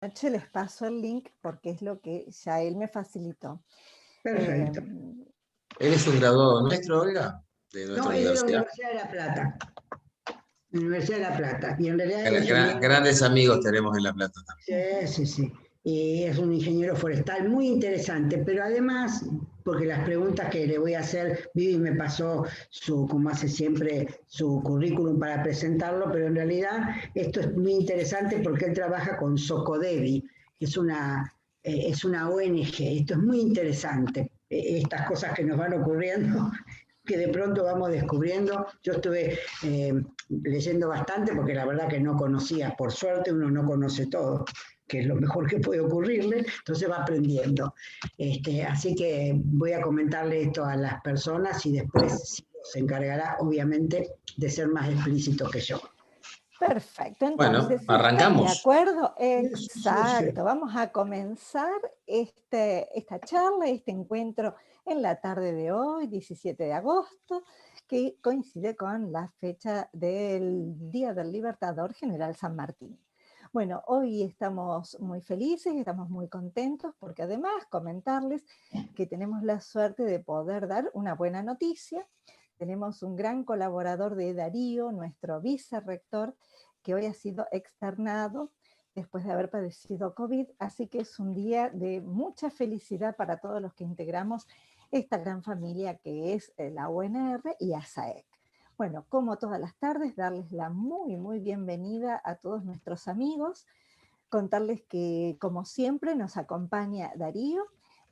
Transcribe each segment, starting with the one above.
noche les paso el link porque es lo que ya él me facilitó. Perfecto. ¿Él es un graduado nuestro, Olga? De nuestra No, es de la universidad. Universidad de La Plata. Universidad de La Plata. Y en realidad es ingeniero. Grandes amigos tenemos en La Plata también. Sí, sí, sí. Y es un ingeniero forestal muy interesante, pero además, porque las preguntas que le voy a hacer, Vivi me pasó como hace siempre, su currículum para presentarlo, pero en realidad esto es muy interesante porque él trabaja con Socodevi, que es una ONG. Esto es muy interesante, estas cosas que nos van ocurriendo, que de pronto vamos descubriendo. Yo estuve leyendo bastante porque la verdad que no conocía, por suerte uno no conoce todo, que es lo mejor que puede ocurrirle, entonces va aprendiendo. Así que voy a comentarle esto a las personas y después se encargará, obviamente, de ser más explícito que yo. Perfecto, entonces, bueno, arrancamos. ¿de acuerdo? Sí, sí, sí. Exacto, vamos a comenzar esta charla, este encuentro en la tarde de hoy, 17 de agosto, que coincide con la fecha del Día del Libertador General San Martín. Bueno, hoy estamos muy felices, estamos muy contentos, porque además comentarles que tenemos la suerte de poder dar una buena noticia. Tenemos un gran colaborador de Darío, nuestro vicerrector, que hoy ha sido externado después de haber padecido COVID, así que es un día de mucha felicidad para todos los que integramos esta gran familia que es la UNR y ASAEC. Bueno, como todas las tardes, darles la muy bienvenida a todos nuestros amigos, contarles que, como siempre, nos acompaña Darío,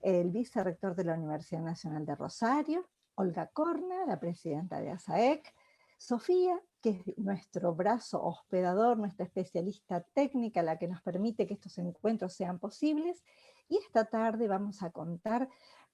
el vicerrector de la Universidad Nacional de Rosario, Olga Corna, la presidenta de ASAEC, Sofía, que es nuestro brazo hospedador, nuestra especialista técnica, la que nos permite que estos encuentros sean posibles, y esta tarde vamos a contar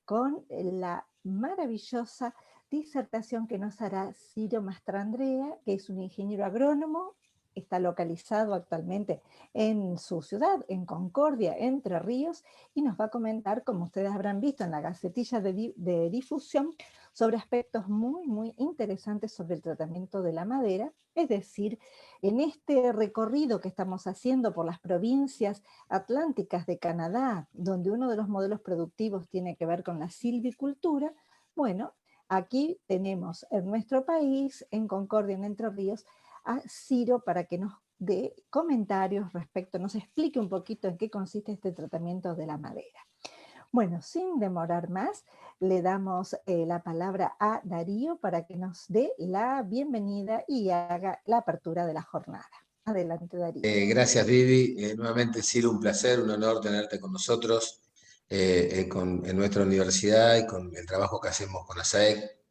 con la maravillosa disertación que nos hará Ciro Mastrandrea, que es un ingeniero agrónomo, está localizado actualmente en su ciudad, en Concordia, Entre Ríos, y nos va a comentar, como ustedes habrán visto en la gacetilla de difusión, sobre aspectos muy interesantes sobre el tratamiento de la madera, es decir, en este recorrido que estamos haciendo por las provincias atlánticas de Canadá, donde uno de los modelos productivos tiene que ver con la silvicultura, bueno, aquí tenemos en nuestro país, en Concordia, en Entre Ríos, a Ciro para que nos dé comentarios respecto, nos explique un poquito en qué consiste este tratamiento de la madera. Bueno, sin demorar más, le damos la palabra a Darío para que nos dé la bienvenida y haga la apertura de la jornada. Adelante, Darío. Gracias, Vivi. Nuevamente, Ciro, un placer, un honor tenerte con nosotros en nuestra universidad y con el trabajo que hacemos con ASAEC.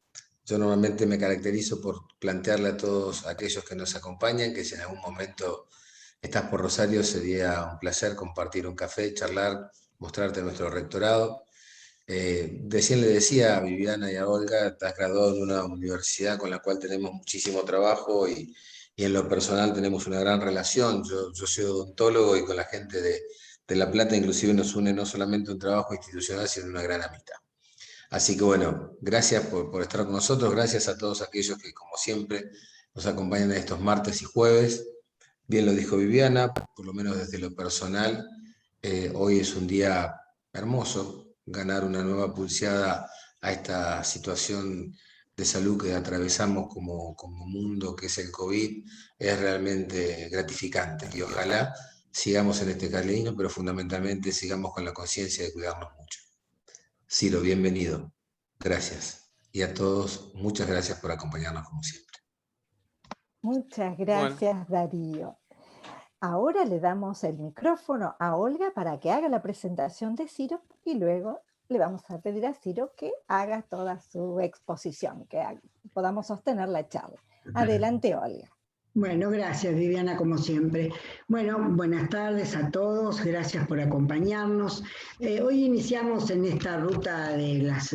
Yo normalmente me caracterizo por plantearle a todos aquellos que nos acompañan que si en algún momento estás por Rosario, sería un placer compartir un café, charlar, mostrarte nuestro rectorado. Recién le decía a Viviana y a Olga, estás graduado en una universidad con la cual tenemos muchísimo trabajo y en lo personal tenemos una gran relación. Yo soy odontólogo y con la gente de La Plata inclusive nos une no solamente un trabajo institucional, sino una gran amistad. Así que bueno, gracias por estar con nosotros, gracias a todos aquellos que como siempre nos acompañan en estos martes y jueves. Bien lo dijo Viviana, por lo menos desde lo personal, hoy es un día hermoso, ganar una nueva pulseada a esta situación de salud que atravesamos como mundo, que es el COVID, es realmente gratificante y ojalá sigamos en este camino, pero fundamentalmente sigamos con la conciencia de cuidarnos mucho. Ciro, bienvenido. Gracias. Y a todos, muchas gracias por acompañarnos como siempre. Muchas gracias, Darío. Ahora le damos el micrófono a Olga para que haga la presentación de Ciro y luego le vamos a pedir a Ciro que haga toda su exposición, que podamos sostener la charla. Adelante, Olga. Bueno, gracias Viviana, como siempre. Bueno, buenas tardes a todos, gracias por acompañarnos. Hoy iniciamos en esta ruta de las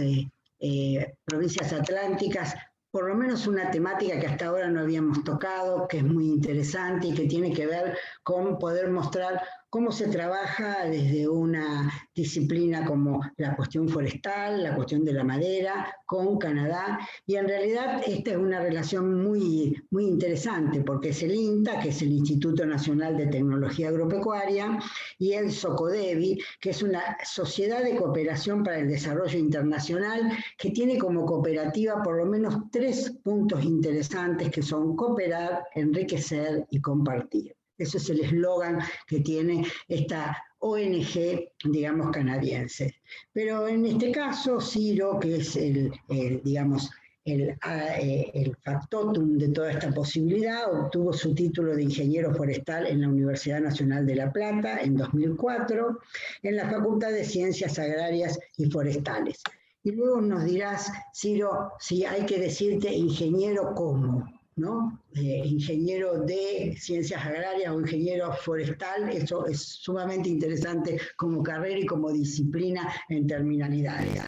provincias atlánticas, por lo menos una temática que hasta ahora no habíamos tocado, que es muy interesante y que tiene que ver con poder mostrar cómo se trabaja desde una disciplina como la cuestión forestal, la cuestión de la madera, con Canadá, y en realidad esta es una relación muy, muy interesante, porque es el INTA, que es el Instituto Nacional de Tecnología Agropecuaria, y el SOCODEVI, que es una sociedad de cooperación para el desarrollo internacional, que tiene como cooperativa por lo menos 3 puntos interesantes, que son cooperar, enriquecer y compartir. Ese es el eslogan que tiene esta ONG, digamos, canadiense. Pero en este caso, Ciro, que es digamos, el factotum de toda esta posibilidad, obtuvo su título de ingeniero forestal en la Universidad Nacional de La Plata en 2004, en la Facultad de Ciencias Agrarias y Forestales. Y luego nos dirás, Ciro, si hay que decirte ingeniero cómo, ¿no? Ingeniero de ciencias agrarias o ingeniero forestal, eso es sumamente interesante como carrera y como disciplina en terminalidades.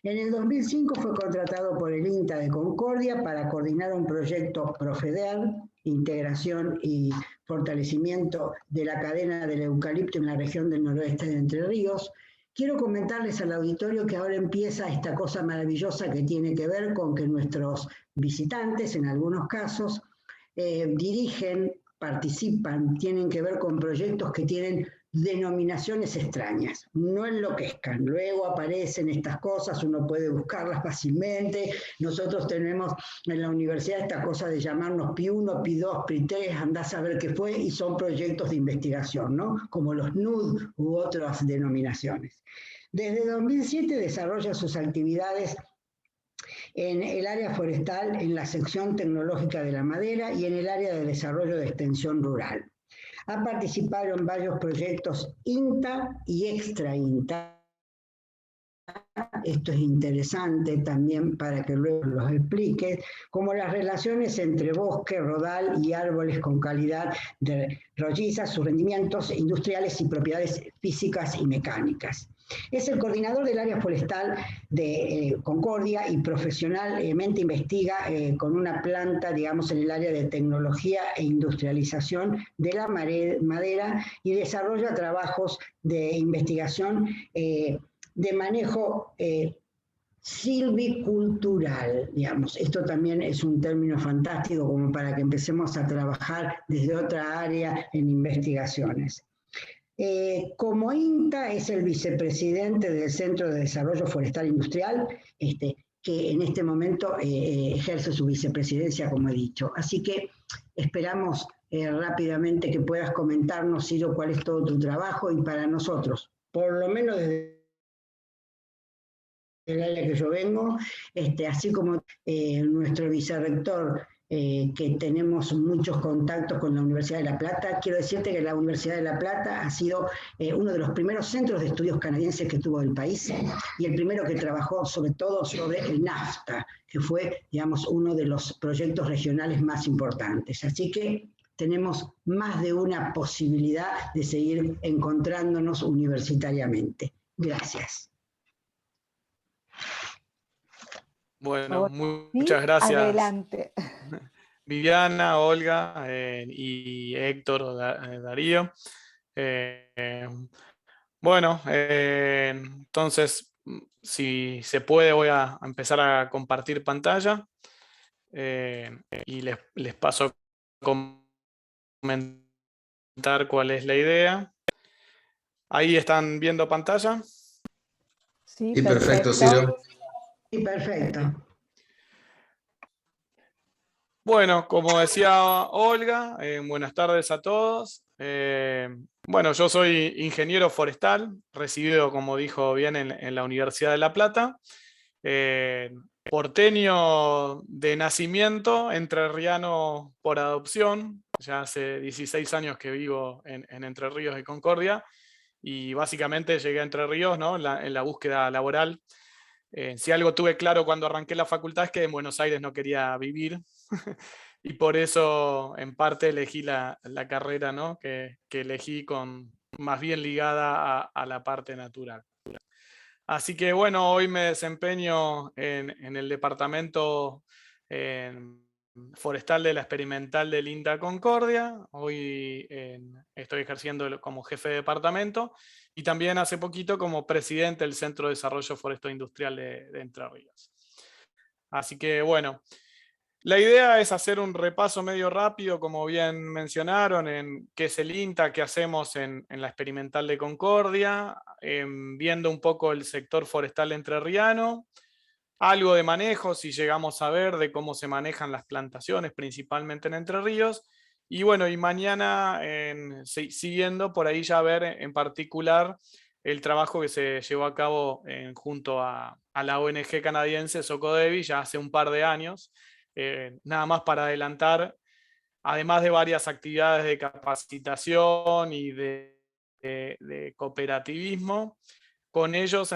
En el 2005 fue contratado por el INTA de Concordia para coordinar un proyecto PROFEDER, integración y fortalecimiento de la cadena del eucalipto en la región del noroeste de Entre Ríos. Quiero comentarles al auditorio que ahora empieza esta cosa maravillosa que tiene que ver con que nuestros visitantes, en algunos casos, dirigen, participan, tienen que ver con proyectos que tienen denominaciones extrañas, no enloquezcan, luego aparecen estas cosas, uno puede buscarlas fácilmente, nosotros tenemos en la universidad esta cosa de llamarnos Pi 1, Pi 2, Pi 3, andás a ver qué fue, y son proyectos de investigación, ¿no? Como los NUD u otras denominaciones. Desde 2007 desarrolla sus actividades en el área forestal, en la sección tecnológica de la madera y en el área de desarrollo de extensión rural. Ha participado en varios proyectos INTA y extra INTA. Esto es interesante también para que luego los explique, como las relaciones entre bosque, rodal y árboles con calidad de rolliza, sus rendimientos industriales y propiedades físicas y mecánicas. Es el coordinador del área forestal de Concordia y profesionalmente investiga con una planta, digamos, en el área de tecnología e industrialización de la madera y desarrolla trabajos de investigación de manejo silvicultural, digamos. Esto también es un término fantástico como para que empecemos a trabajar desde otra área en investigaciones. Como INTA es el vicepresidente del Centro de Desarrollo Forestal Industrial, que en este momento ejerce su vicepresidencia, como he dicho. Así que esperamos rápidamente que puedas comentarnos, Ciro, cuál es todo tu trabajo, y para nosotros, por lo menos desde el área que yo vengo, así como nuestro vicerrector, que tenemos muchos contactos con la Universidad de La Plata. Quiero decirte que la Universidad de La Plata ha sido uno de los primeros centros de estudios canadienses que tuvo el país, y el primero que trabajó sobre todo sobre el NAFTA, que fue, digamos, uno de los proyectos regionales más importantes. Así que tenemos más de una posibilidad de seguir encontrándonos universitariamente. Gracias. Bueno, Sí, muchas gracias. adelante. Viviana, Olga y Héctor, Darío. Bueno, entonces, si se puede, voy a empezar a compartir pantalla y les paso a comentar cuál es la idea. ¿Ahí están viendo pantalla? Sí, Sí, perfecto, Ciro. Sí, perfecto. Bueno, como decía Olga, buenas tardes a todos. Bueno, yo soy ingeniero forestal, recibido, como dijo bien, en la Universidad de La Plata. Porteño de nacimiento, entrerriano por adopción. Ya hace 16 años que vivo en Entre Ríos y Concordia. Y básicamente llegué a Entre Ríos, ¿no? en la búsqueda laboral. Si algo tuve claro cuando arranqué la facultad es que en Buenos Aires no quería vivir y por eso en parte elegí la carrera, ¿no? que elegí más bien ligada a la parte natural. Así que bueno, hoy me desempeño en el departamento forestal de la experimental del INTA Concordia. Hoy estoy ejerciendo como jefe de departamento y también hace poquito como presidente del Centro de Desarrollo Forestal Industrial de Entre Ríos. Así que bueno, la idea es hacer un repaso medio rápido, como bien mencionaron, en qué es el INTA, qué hacemos en la experimental de Concordia, viendo un poco el sector forestal entrerriano, algo de manejo, si llegamos a ver, de cómo se manejan las plantaciones, principalmente en Entre Ríos. Y bueno, y mañana, siguiendo por ahí ya ver en particular el trabajo que se llevó a cabo junto a la ONG canadiense Socodevi ya hace un par de años. Nada más para adelantar, además de varias actividades de capacitación y de cooperativismo, con ellos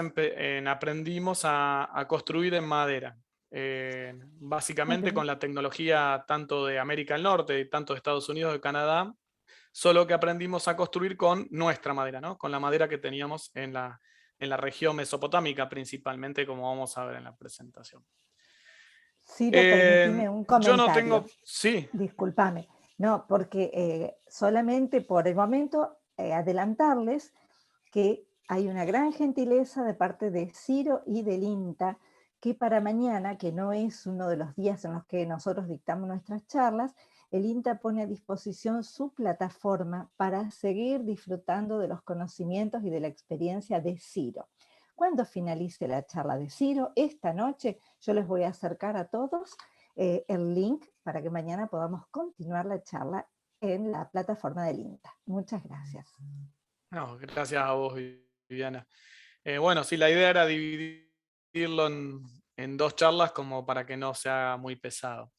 aprendimos a construir en madera. Básicamente con la tecnología tanto de América del Norte, tanto de Estados Unidos, de Canadá, solo que aprendimos a construir con nuestra madera, ¿no? Con la madera que teníamos en la región mesopotámica principalmente, como vamos a ver en la presentación. Ciro, permitime un comentario. Yo no tengo... Sí. Discúlpame. No, porque solamente por el momento adelantarles que hay una gran gentileza de parte de Ciro y del INTA, que para mañana, que no es uno de los días en los que nosotros dictamos nuestras charlas, el INTA pone a disposición su plataforma para seguir disfrutando de los conocimientos y de la experiencia de Ciro. Cuando finalice la charla de Ciro, esta noche yo les voy a acercar a todos el link para que mañana podamos continuar la charla en la plataforma del INTA. Muchas gracias. No, gracias a vos, Viviana. Bueno, sí, la idea era dividirlo en dos charlas como para que no sea muy pesado.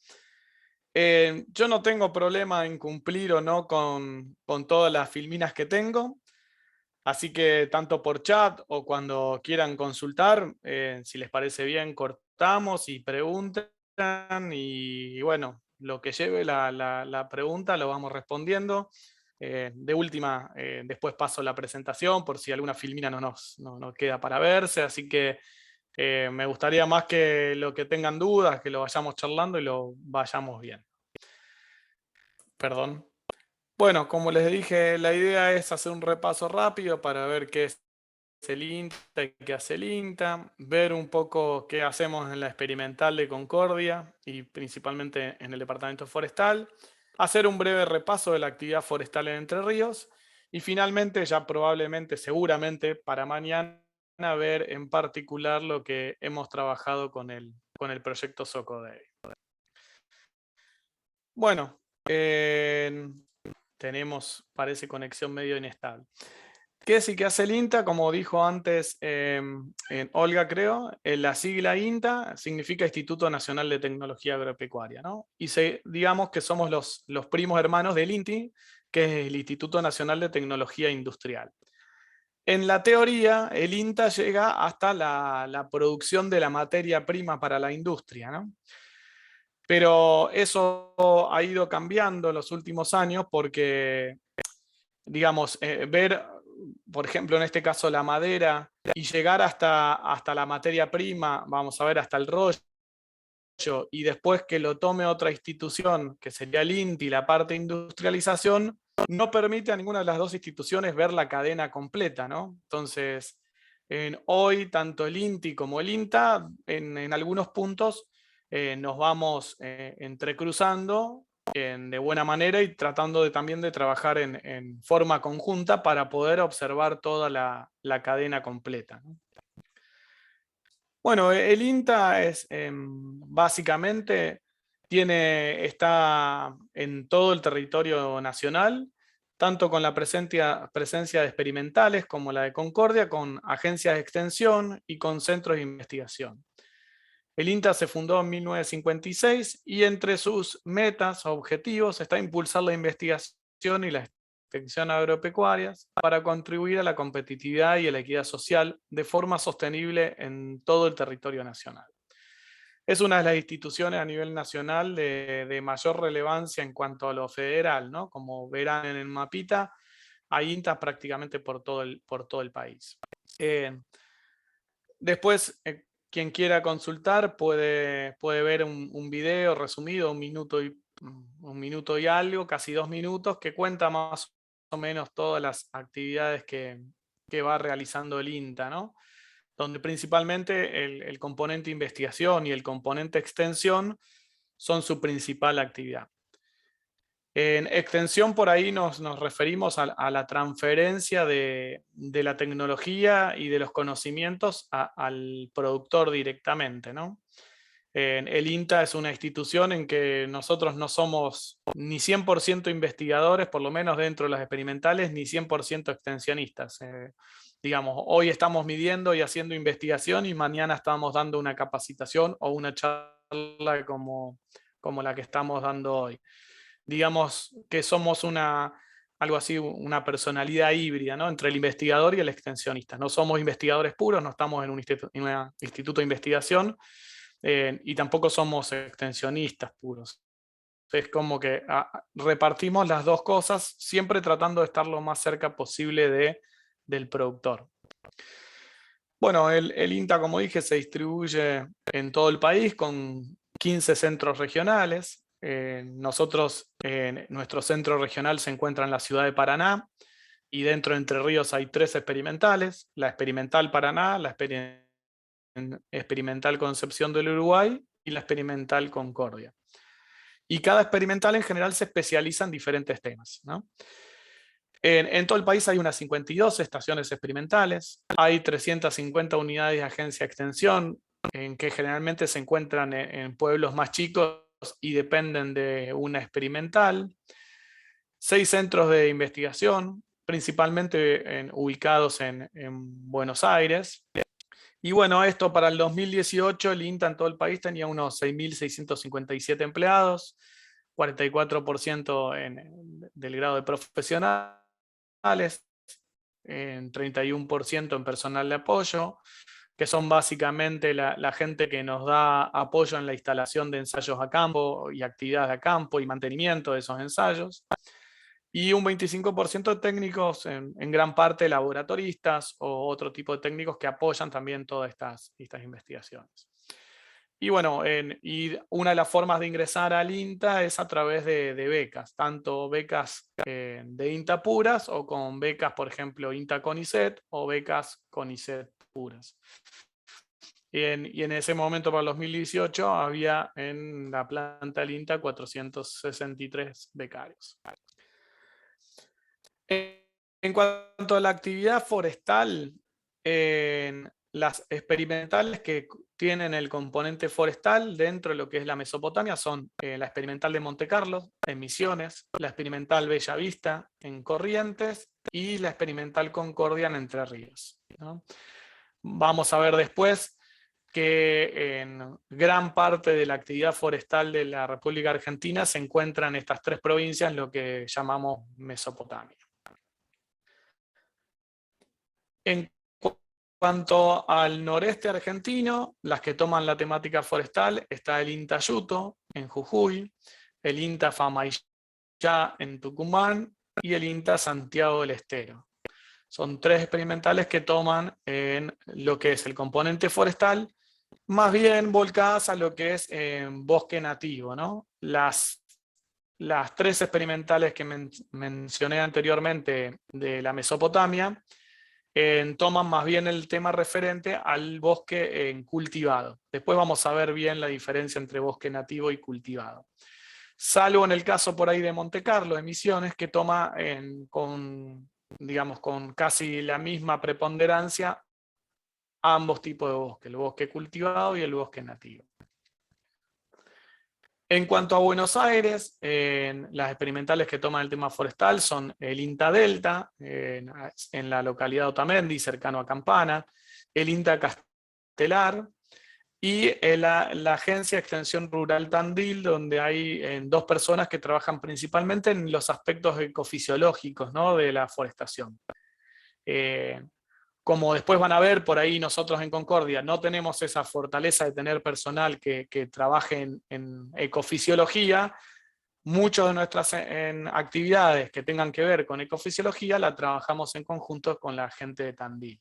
Yo no tengo problema en cumplir o no con todas las filminas que tengo, así que tanto por chat o cuando quieran consultar, si les parece bien, cortamos y preguntan y bueno, lo que lleve la pregunta lo vamos respondiendo. De última, después paso la presentación por si alguna filmina no nos queda para verse, así que me gustaría más que lo que tengan dudas, que lo vayamos charlando y lo vayamos viendo. Perdón. Bueno, como les dije, la idea es hacer un repaso rápido para ver qué es el INTA y qué hace el INTA, ver un poco qué hacemos en la experimental de Concordia y principalmente en el departamento forestal, hacer un breve repaso de la actividad forestal en Entre Ríos y finalmente, ya probablemente, seguramente para mañana, ver en particular lo que hemos trabajado con el proyecto Socodevi. Bueno, tenemos, parece, conexión medio inestable. ¿Qué es y qué hace el INTA? Como dijo antes Olga, creo, la sigla INTA significa Instituto Nacional de Tecnología Agropecuaria, ¿no? Y digamos que somos los primos hermanos del INTI, que es el Instituto Nacional de Tecnología Industrial. En la teoría, el INTA llega hasta la producción de la materia prima para la industria, ¿no? Pero eso ha ido cambiando en los últimos años porque, digamos, ver, por ejemplo, en este caso la madera y llegar hasta la materia prima, vamos a ver, hasta el rollo, y después que lo tome otra institución, que sería el INTI, la parte de industrialización, no permite a ninguna de las dos instituciones ver la cadena completa, ¿no? Entonces, hoy tanto el INTI como el INTA, en algunos puntos, nos vamos entrecruzando de buena manera y tratando también de trabajar en forma conjunta para poder observar toda la cadena completa, ¿no? Bueno, el INTA es básicamente está en todo el territorio nacional, tanto con la presencia de experimentales como la de Concordia, con agencias de extensión y con centros de investigación. El INTA se fundó en 1956 y entre sus metas o objetivos está impulsar la investigación y la extensión agropecuarias para contribuir a la competitividad y a la equidad social de forma sostenible en todo el territorio nacional. Es una de las instituciones a nivel nacional de mayor relevancia en cuanto a lo federal, ¿no? Como verán en el mapita, hay INTAs prácticamente por todo el país. Después, quien quiera consultar puede ver un video resumido, un minuto y algo, casi 2 minutos, que cuenta más o menos todas las actividades que va realizando el INTA, ¿no? Donde principalmente el componente investigación y el componente extensión son su principal actividad. En extensión, por ahí nos referimos a la transferencia de la tecnología y de los conocimientos al productor directamente, ¿no? El INTA es una institución en que nosotros no somos ni 100% investigadores, por lo menos dentro de las experimentales, ni 100% extensionistas. Digamos, hoy estamos midiendo y haciendo investigación y mañana estamos dando una capacitación o una charla como la que estamos dando hoy. Digamos que somos algo así, una personalidad híbrida, ¿no? Entre el investigador y el extensionista. No somos investigadores puros, no estamos en un instituto de investigación, y tampoco somos extensionistas puros. Es como que repartimos las dos cosas, siempre tratando de estar lo más cerca posible del productor. Bueno, el INTA, como dije, se distribuye en todo el país con 15 centros regionales. Nosotros, nuestro centro regional se encuentra en la ciudad de Paraná, y dentro de Entre Ríos hay 3 experimentales: la Experimental Paraná, la Experimental Concepción del Uruguay y la Experimental Concordia. Y cada experimental en general se especializa en diferentes temas, ¿no? En todo el país hay unas 52 estaciones experimentales, hay 350 unidades de agencia de extensión, en que generalmente se encuentran en pueblos más chicos y dependen de una experimental, 6 centros de investigación, principalmente ubicados en Buenos Aires. Y bueno, esto para el 2018, el INTA en todo el país tenía unos 6.657 empleados, 44% del grado de profesionales, en 31% en personal de apoyo, que son básicamente la gente que nos da apoyo en la instalación de ensayos a campo y actividades a campo y mantenimiento de esos ensayos. Y un 25% de técnicos, en gran parte laboratoristas o otro tipo de técnicos que apoyan también todas estas investigaciones. Y bueno, y una de las formas de ingresar al INTA es a través de becas, tanto becas de INTA puras o con becas, por ejemplo, INTA CONICET o becas CONICET puras. Y en ese momento, para el 2018, había en la planta del INTA 463 becarios. En cuanto a la actividad forestal, las experimentales que tienen el componente forestal dentro de lo que es la Mesopotamia son la experimental de Monte Carlo, en Misiones, la experimental Bella Vista, en Corrientes, y la experimental Concordia, en Entre Ríos, ¿no? Vamos a ver después que en gran parte de la actividad forestal de la República Argentina se encuentran estas 3 provincias, lo que llamamos Mesopotamia. En cuanto al noreste argentino, las que toman la temática forestal, está el INTA Yuto en Jujuy, el INTA Famaillá en Tucumán y el INTA Santiago del Estero. Son 3 experimentales que toman en lo que es el componente forestal, más bien volcadas a lo que es bosque nativo, ¿no? Las 3 experimentales que mencioné anteriormente de la Mesopotamia toman más bien el tema referente al bosque cultivado. Después vamos a ver bien la diferencia entre bosque nativo y cultivado. Salvo en el caso por ahí de Monte Carlo, de Misiones, que toma con casi la misma preponderancia ambos tipos de bosque, el bosque cultivado y el bosque nativo. En cuanto a Buenos Aires, las experimentales que toman el tema forestal son el INTA Delta, en la localidad de Otamendi, cercano a Campana, el INTA Castelar y la Agencia de Extensión Rural Tandil, donde hay 2 personas que trabajan principalmente en los aspectos ecofisiológicos, ¿no?, de la forestación. Como después van a ver, por ahí nosotros en Concordia no tenemos esa fortaleza de tener personal que trabaje en ecofisiología. Muchas de nuestras actividades que tengan que ver con ecofisiología la trabajamos en conjunto con la gente de Tandil.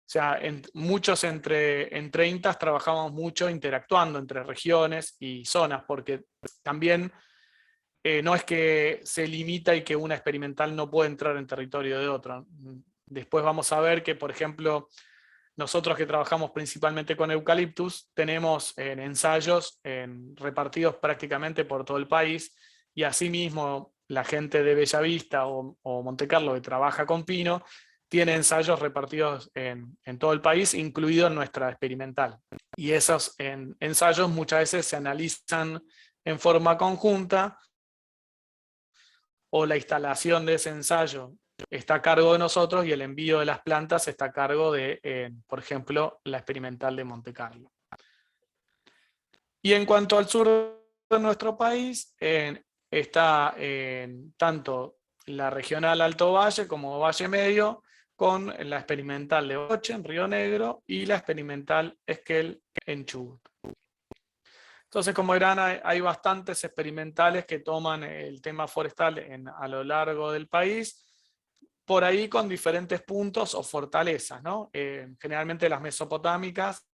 sea, muchos entre INTAs trabajamos mucho interactuando entre regiones y zonas, porque también no es que se limita y que una experimental no puede entrar en territorio de otro. Después vamos a ver que, por ejemplo, nosotros que trabajamos principalmente con eucaliptus, tenemos ensayos repartidos prácticamente por todo el país, y asimismo la gente de Bellavista o Montecarlo que trabaja con pino, tiene ensayos repartidos en todo el país, incluido en nuestra experimental. Y esos ensayos muchas veces se analizan en forma conjunta, o la instalación de ese ensayo está a cargo de nosotros y el envío de las plantas está a cargo de, por ejemplo, la experimental de Montecarlo. Y en cuanto al sur de nuestro país, está tanto la regional Alto Valle como Valle Medio, con la experimental de Boche en Río Negro y la experimental Esquel en Chubut. Entonces, como verán, hay bastantes experimentales que toman el tema forestal a lo largo del país, por ahí con diferentes puntos o fortalezas, ¿no? Generalmente las mesopotámicas,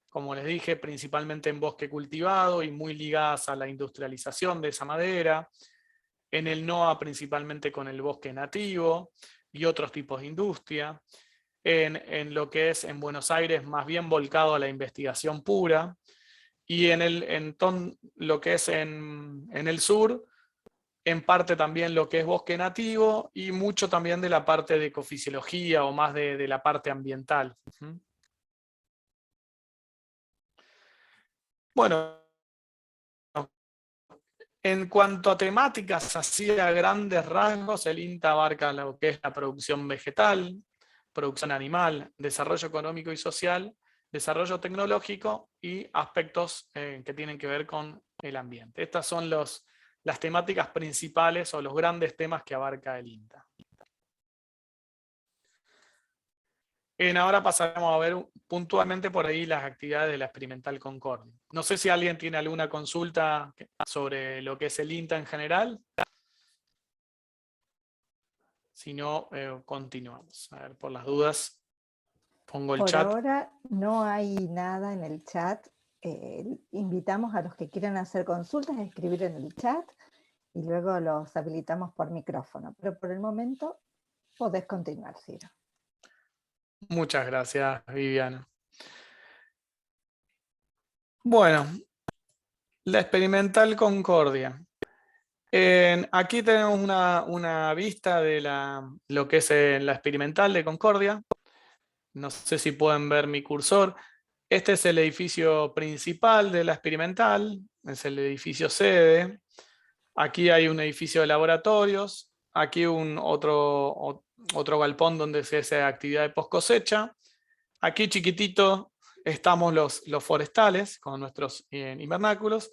como les dije, principalmente en bosque cultivado y muy ligadas a la industrialización de esa madera. En el NOA principalmente con el bosque nativo y otros tipos de industria. En lo que es en Buenos Aires más bien volcado a la investigación pura. Y lo que es en el sur, en parte también lo que es bosque nativo y mucho también de la parte de ecofisiología o más de la parte ambiental. Bueno, en cuanto a temáticas, así a grandes rasgos, el INTA abarca lo que es la producción vegetal, producción animal, desarrollo económico y social, desarrollo tecnológico y aspectos que tienen que ver con el ambiente. Estas son las temáticas principales o los grandes temas que abarca el INTA. Ahora pasaremos a ver puntualmente por ahí las actividades de la Experimental Concordia. No sé si alguien tiene alguna consulta sobre lo que es el INTA en general. Si no, continuamos. A ver, por las dudas, pongo el chat. Por ahora no hay nada en el chat. Invitamos a los que quieran hacer consultas a escribir en el chat y luego los habilitamos por micrófono. Pero por el momento podés continuar, Ciro. Muchas gracias, Viviana. Bueno, la Experimental Concordia. Aquí tenemos una vista de lo que es la Experimental de Concordia. No sé si pueden ver mi cursor. Este es el edificio principal de la Experimental, es el edificio sede. Aquí hay un edificio de laboratorios, aquí otro galpón donde se hace actividad de post cosecha. Aquí chiquitito estamos los forestales con nuestros invernáculos.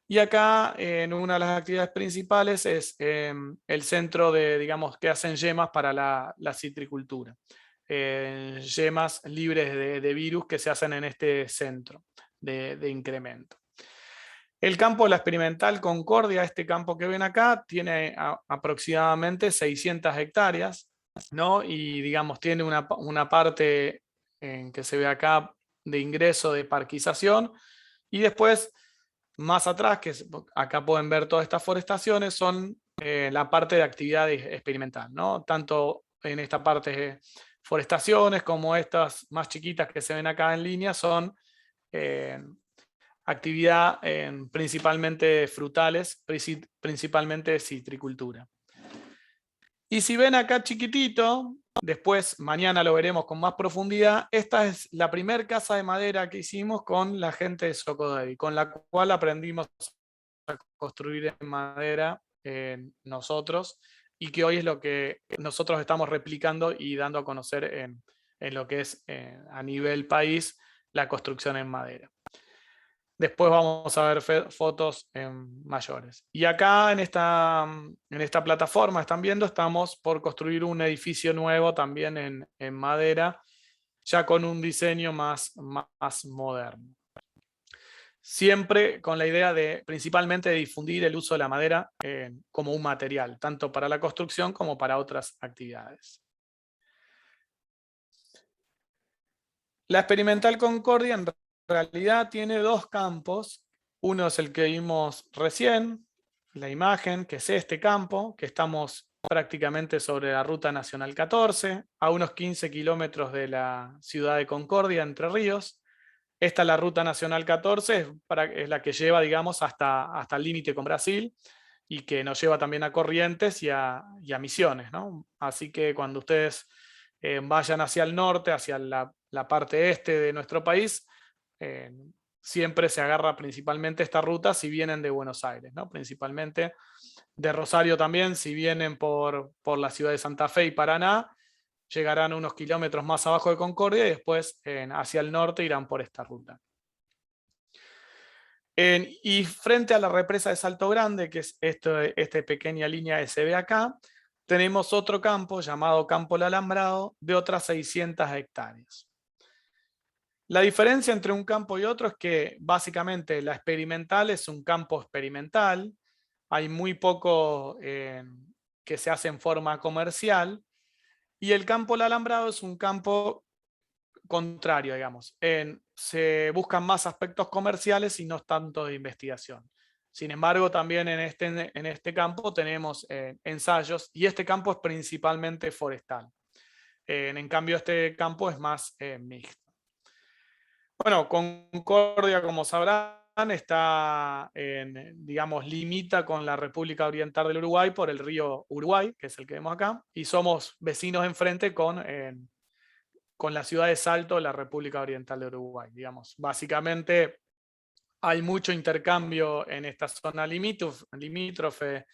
Y acá en una de las actividades principales es el centro digamos, que hacen yemas para la citricultura. Yemas libres de virus que se hacen en este centro de incremento. El campo de la Experimental Concordia, este campo que ven acá, tiene aproximadamente 600 hectáreas, ¿no? Y digamos, tiene una parte que se ve acá de ingreso de parquización, y después, más atrás, que acá pueden ver todas estas forestaciones, son la parte de actividad experimental, ¿no? Tanto en esta parte forestaciones como estas más chiquitas que se ven acá en línea son actividad principalmente frutales, principalmente citricultura. Y si ven acá chiquitito, después mañana lo veremos con más profundidad, esta es la primera casa de madera que hicimos con la gente de Socodevi, con la cual aprendimos a construir en madera nosotros, y que hoy es lo que nosotros estamos replicando y dando a conocer en lo que es a nivel país la construcción en madera. Después vamos a ver fotos mayores. Y acá en esta plataforma, están viendo, estamos por construir un edificio nuevo también en madera, ya con un diseño más moderno. Siempre con la idea principalmente de difundir el uso de la madera como un material, tanto para la construcción como para otras actividades. La Experimental Concordia en realidad tiene dos campos. Uno es el que vimos recién, la imagen, que es este campo, que estamos prácticamente sobre la Ruta Nacional 14, a unos 15 kilómetros de la ciudad de Concordia, Entre Ríos. Esta es la Ruta Nacional 14, es la que lleva, digamos, hasta el límite con Brasil, y que nos lleva también a Corrientes y a Misiones, ¿no? Así que cuando ustedes vayan hacia el norte, hacia la parte este de nuestro país, siempre se agarra principalmente esta ruta si vienen de Buenos Aires, ¿no? Principalmente de Rosario también, si vienen por la ciudad de Santa Fe y Paraná, llegarán unos kilómetros más abajo de Concordia y después hacia el norte irán por esta ruta. Y frente a la represa de Salto Grande, que es esta pequeña línea que se ve acá, tenemos otro campo llamado Campo El Alambrado de otras 600 hectáreas. La diferencia entre un campo y otro es que básicamente la experimental es un campo experimental, hay muy poco que se hace en forma comercial, y el campo El Alambrado es un campo contrario, digamos. Se buscan más aspectos comerciales y no tanto de investigación. Sin embargo, también en este campo tenemos ensayos, y este campo es principalmente forestal. En cambio, este campo es más mixto. Bueno, Concordia, como sabrán, está, digamos, limita con la República Oriental del Uruguay por el río Uruguay, que es el que vemos acá, y somos vecinos enfrente con la ciudad de Salto, la República Oriental de Uruguay. Digamos, básicamente hay mucho intercambio en esta zona limítrofe.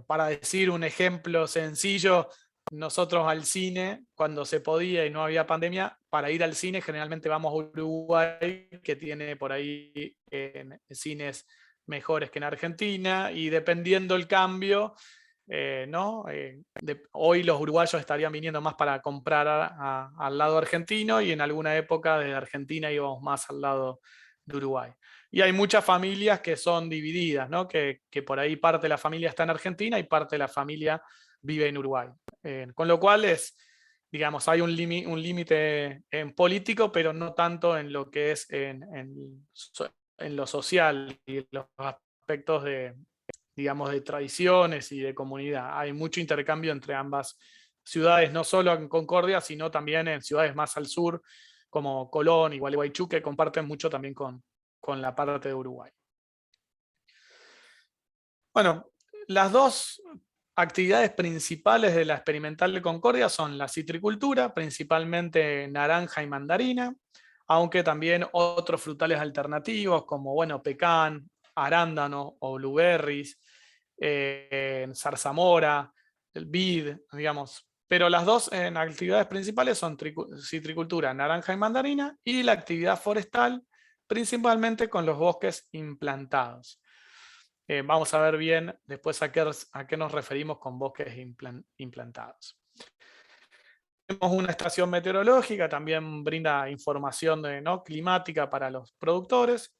Para decir un ejemplo sencillo, nosotros al cine, cuando se podía y no había pandemia, para ir al cine generalmente vamos a Uruguay, que tiene por ahí cines mejores que en Argentina, y dependiendo el cambio, ¿no? Hoy los uruguayos estarían viniendo más para comprar al lado argentino, y en alguna época desde Argentina íbamos más al lado de Uruguay. Y hay muchas familias que son divididas, ¿no? Que por ahí parte de la familia está en Argentina y parte de la familia vive en Uruguay. Con lo cual digamos, hay un límite político, pero no tanto en lo que es en lo social y los aspectos digamos, de tradiciones y de comunidad. Hay mucho intercambio entre ambas ciudades, no solo en Concordia, sino también en ciudades más al sur, como Colón y Gualeguaychú, que comparten mucho también con la parte de Uruguay. Bueno, las dos actividades principales de la Experimental de Concordia son la citricultura, principalmente naranja y mandarina, aunque también otros frutales alternativos como, bueno, pecan, arándano o blueberries, zarzamora, el vid, digamos. Pero las dos actividades principales son citricultura, naranja y mandarina, y la actividad forestal, principalmente con los bosques implantados. Vamos a ver bien después a qué nos referimos con bosques implantados. Tenemos una estación meteorológica, también brinda información climática para los productores.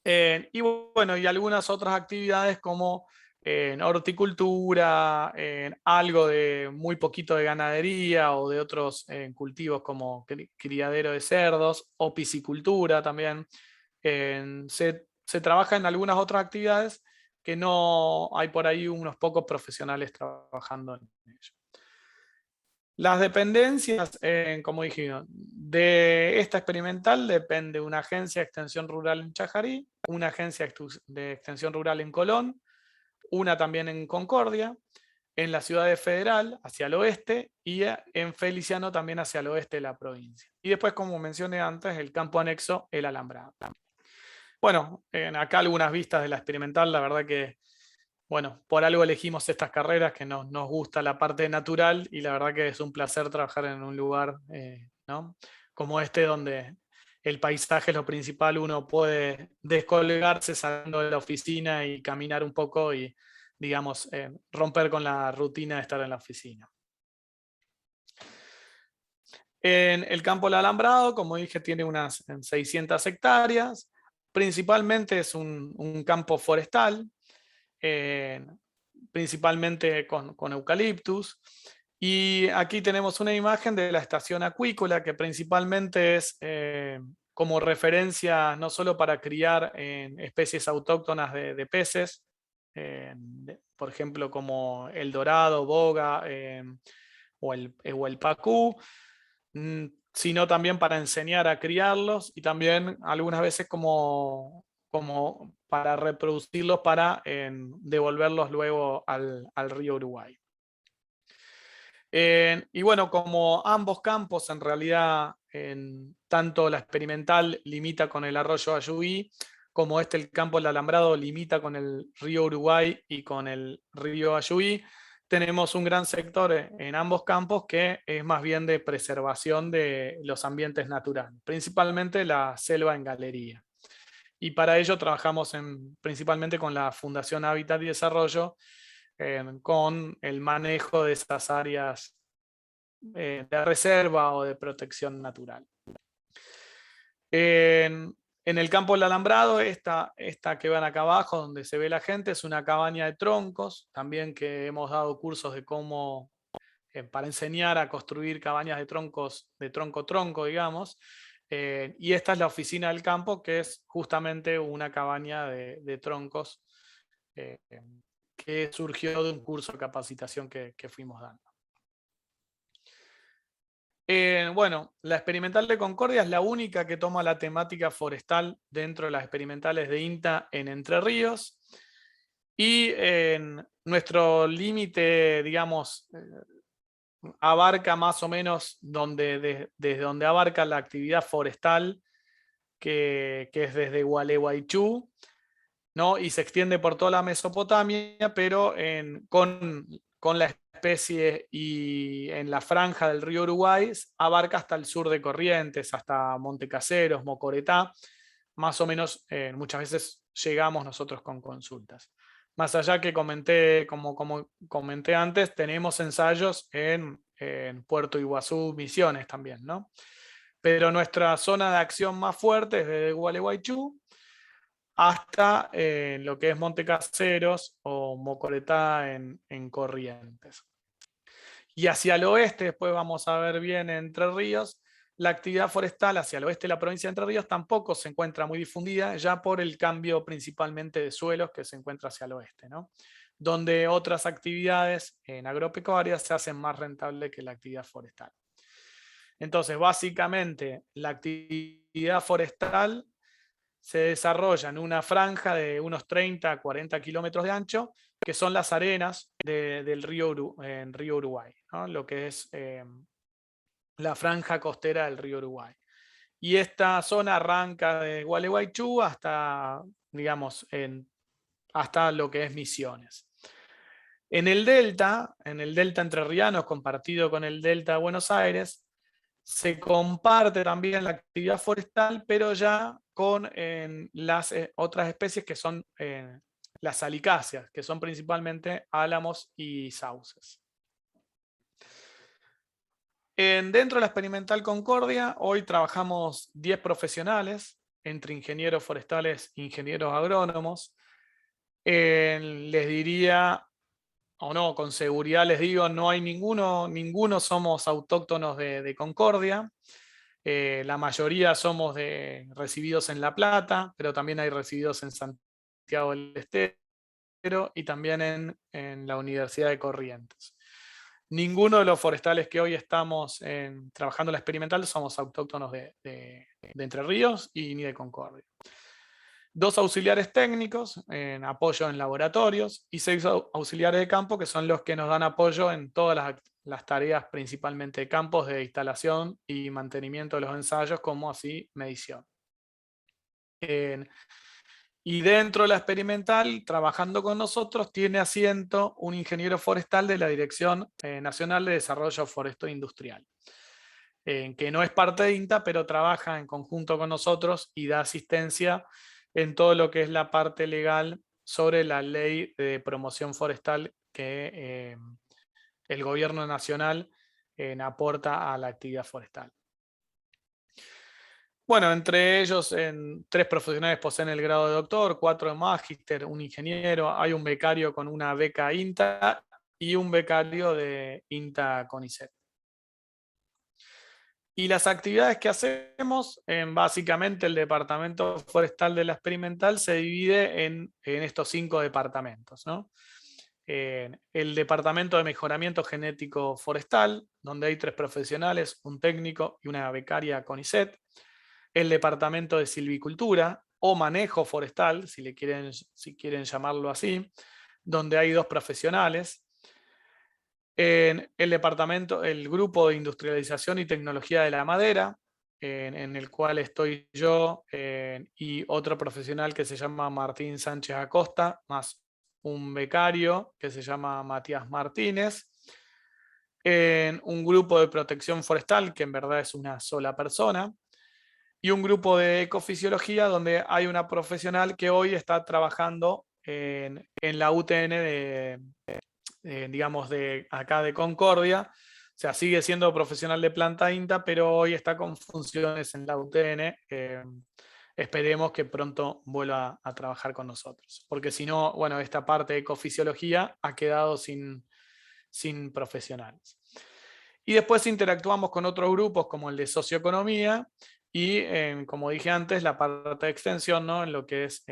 Y bueno, y algunas otras actividades como horticultura, algo de muy poquito de ganadería o de otros cultivos como criadero de cerdos o piscicultura también. Se trabaja en algunas otras actividades que no hay por ahí unos pocos profesionales trabajando en ello. Las dependencias, como dijimos, de esta experimental depende una agencia de extensión rural en Chajarí, una agencia de extensión rural en Colón, una también en Concordia, en la ciudad de Federal hacia el oeste, y en Feliciano también hacia el oeste de la provincia. Y después, como mencioné antes, el campo anexo, El Alambrado. Bueno, acá algunas vistas de la experimental, la verdad que, bueno, por algo elegimos estas carreras, que nos gusta la parte natural, y la verdad que es un placer trabajar en un lugar ¿no? como este, donde el paisaje es lo principal, uno puede descolgarse saliendo de la oficina y caminar un poco y, digamos, romper con la rutina de estar en la oficina. En el campo del Alambrado, como dije, tiene unas 600 hectáreas, principalmente es un campo forestal, principalmente con eucaliptus, Y aquí tenemos una imagen de la estación acuícola, que principalmente es como referencia no solo para criar especies autóctonas de peces, por ejemplo como el dorado, boga o el pacú, sino también para enseñar a criarlos y también algunas veces como para reproducirlos para devolverlos luego al río Uruguay. Y bueno, como ambos campos en realidad, tanto la experimental limita con el arroyo Ayuí, como el campo del Alambrado limita con el río Uruguay y con el río Ayuí, tenemos un gran sector en ambos campos que es más bien de preservación de los ambientes naturales, principalmente la selva en galería. Y para ello trabajamos principalmente con la Fundación Hábitat y Desarrollo, con el manejo de estas áreas de reserva o de protección natural. En el campo del Alambrado, esta que van acá abajo, donde se ve la gente, es una cabaña de troncos, también que hemos dado cursos de cómo, para enseñar a construir cabañas de troncos, de tronco-tronco, digamos. Y esta es la oficina del campo, que es justamente una cabaña de troncos que surgió de un curso de capacitación que fuimos dando. Bueno, la experimental de Concordia es la única que toma la temática forestal dentro de las experimentales de INTA en Entre Ríos. Y nuestro límite, digamos, abarca más o menos desde donde abarca la actividad forestal, que es desde Gualeguaychú, ¿no? Y se extiende por toda la Mesopotamia, pero con la especie y en la franja del río Uruguay abarca hasta el sur de Corrientes, hasta Montecaseros, Mocoretá, más o menos. Muchas veces llegamos nosotros con consultas. Más allá que como comenté antes, tenemos ensayos en Puerto Iguazú, Misiones también, ¿no? Pero nuestra zona de acción más fuerte es desde Gualeguaychú hasta lo que es Montecaseros o Mocoretá en Corrientes. Y hacia el oeste, después vamos a ver bien Entre Ríos, la actividad forestal hacia el oeste de la provincia de Entre Ríos tampoco se encuentra muy difundida, ya por el cambio principalmente de suelos que se encuentra hacia el oeste, ¿no? Donde otras actividades en agropecuarias se hacen más rentables que la actividad forestal. Entonces, básicamente, la actividad forestal se desarrolla en una franja de unos 30 a 40 kilómetros de ancho, que son las arenas del río Uruguay, ¿no? Lo que es la franja costera del río Uruguay. Y esta zona arranca de Gualeguaychú hasta, digamos, hasta lo que es Misiones. En el delta entrerriano, compartido con el delta de Buenos Aires, se comparte también la actividad forestal, pero ya con las otras especies que son las salicáceas, que son principalmente álamos y sauces. Dentro de la experimental Concordia, hoy trabajamos 10 profesionales, entre ingenieros forestales e ingenieros agrónomos. Les diría, o no, con seguridad les digo, no hay ninguno somos autóctonos de Concordia. La mayoría somos recibidos en La Plata, pero también hay recibidos en Santiago del Estero y también en la Universidad de Corrientes. Ninguno de los forestales que hoy estamos trabajando en la experimental somos autóctonos de Entre Ríos y ni de Concordia. 2 auxiliares técnicos en apoyo en laboratorios y 6 auxiliares de campo, que son los que nos dan apoyo en todas las tareas, principalmente de campos de instalación y mantenimiento de los ensayos, como así medición. Y dentro de la experimental, trabajando con nosotros, tiene asiento un ingeniero forestal de la Dirección Nacional de Desarrollo Forestal Industrial, que no es parte de INTA, pero trabaja en conjunto con nosotros y da asistencia en todo lo que es la parte legal sobre la ley de promoción forestal que el gobierno nacional aporta a la actividad forestal. Bueno, entre ellos 3 profesionales poseen el grado de doctor, 4 de magíster, un ingeniero, hay un becario con una beca INTA y un becario de INTA CONICET. Y las actividades que hacemos, básicamente el Departamento Forestal de la Experimental se divide en estos 5 departamentos, ¿no? El Departamento de Mejoramiento Genético Forestal, donde hay 3 profesionales, un técnico y una becaria CONICET. El Departamento de Silvicultura o Manejo Forestal, si quieren llamarlo así, donde hay 2 profesionales. En el departamento, el grupo de industrialización y tecnología de la madera, en el cual estoy yo y otro profesional que se llama Martín Sánchez Acosta, más un becario que se llama Matías Martínez. En un grupo de protección forestal, que en verdad es una sola persona, y un grupo de ecofisiología donde hay una profesional que hoy está trabajando en la UTN digamos, de acá de Concordia. O sea, sigue siendo profesional de planta INTA, pero hoy está con funciones en la UTN. Esperemos que pronto vuelva a trabajar con nosotros. Porque si no, bueno, esta parte de ecofisiología ha quedado sin profesionales. Y después interactuamos con otros grupos como el de socioeconomía y, como dije antes, la parte de extensión, ¿no? En lo que es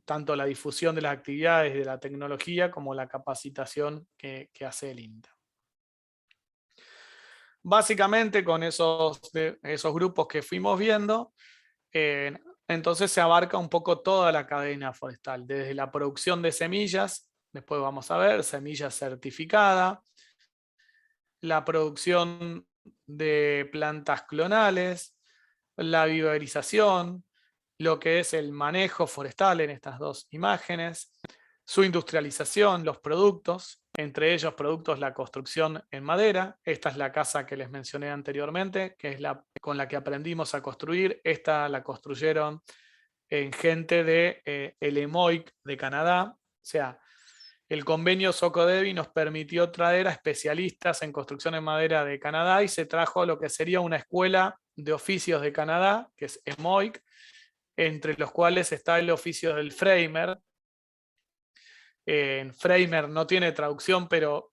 tanto la difusión de las actividades de la tecnología como la capacitación que hace el INTA. Básicamente con esos grupos que fuimos viendo, entonces se abarca un poco toda la cadena forestal, desde la producción de semillas, después vamos a ver, semilla certificada, la producción de plantas clonales, la vivarización, lo que es el manejo forestal en estas 2 imágenes, su industrialización, los productos, entre ellos productos la construcción en madera. Esta es la casa que les mencioné anteriormente, que es con la que aprendimos a construir. Esta la construyeron en gente de el EMOIC de Canadá. O sea, el convenio Socodevi nos permitió traer a especialistas en construcción en madera de Canadá y se trajo lo que sería una escuela de oficios de Canadá, que es EMOIC, entre los cuales está el oficio del framer. Framer no tiene traducción, pero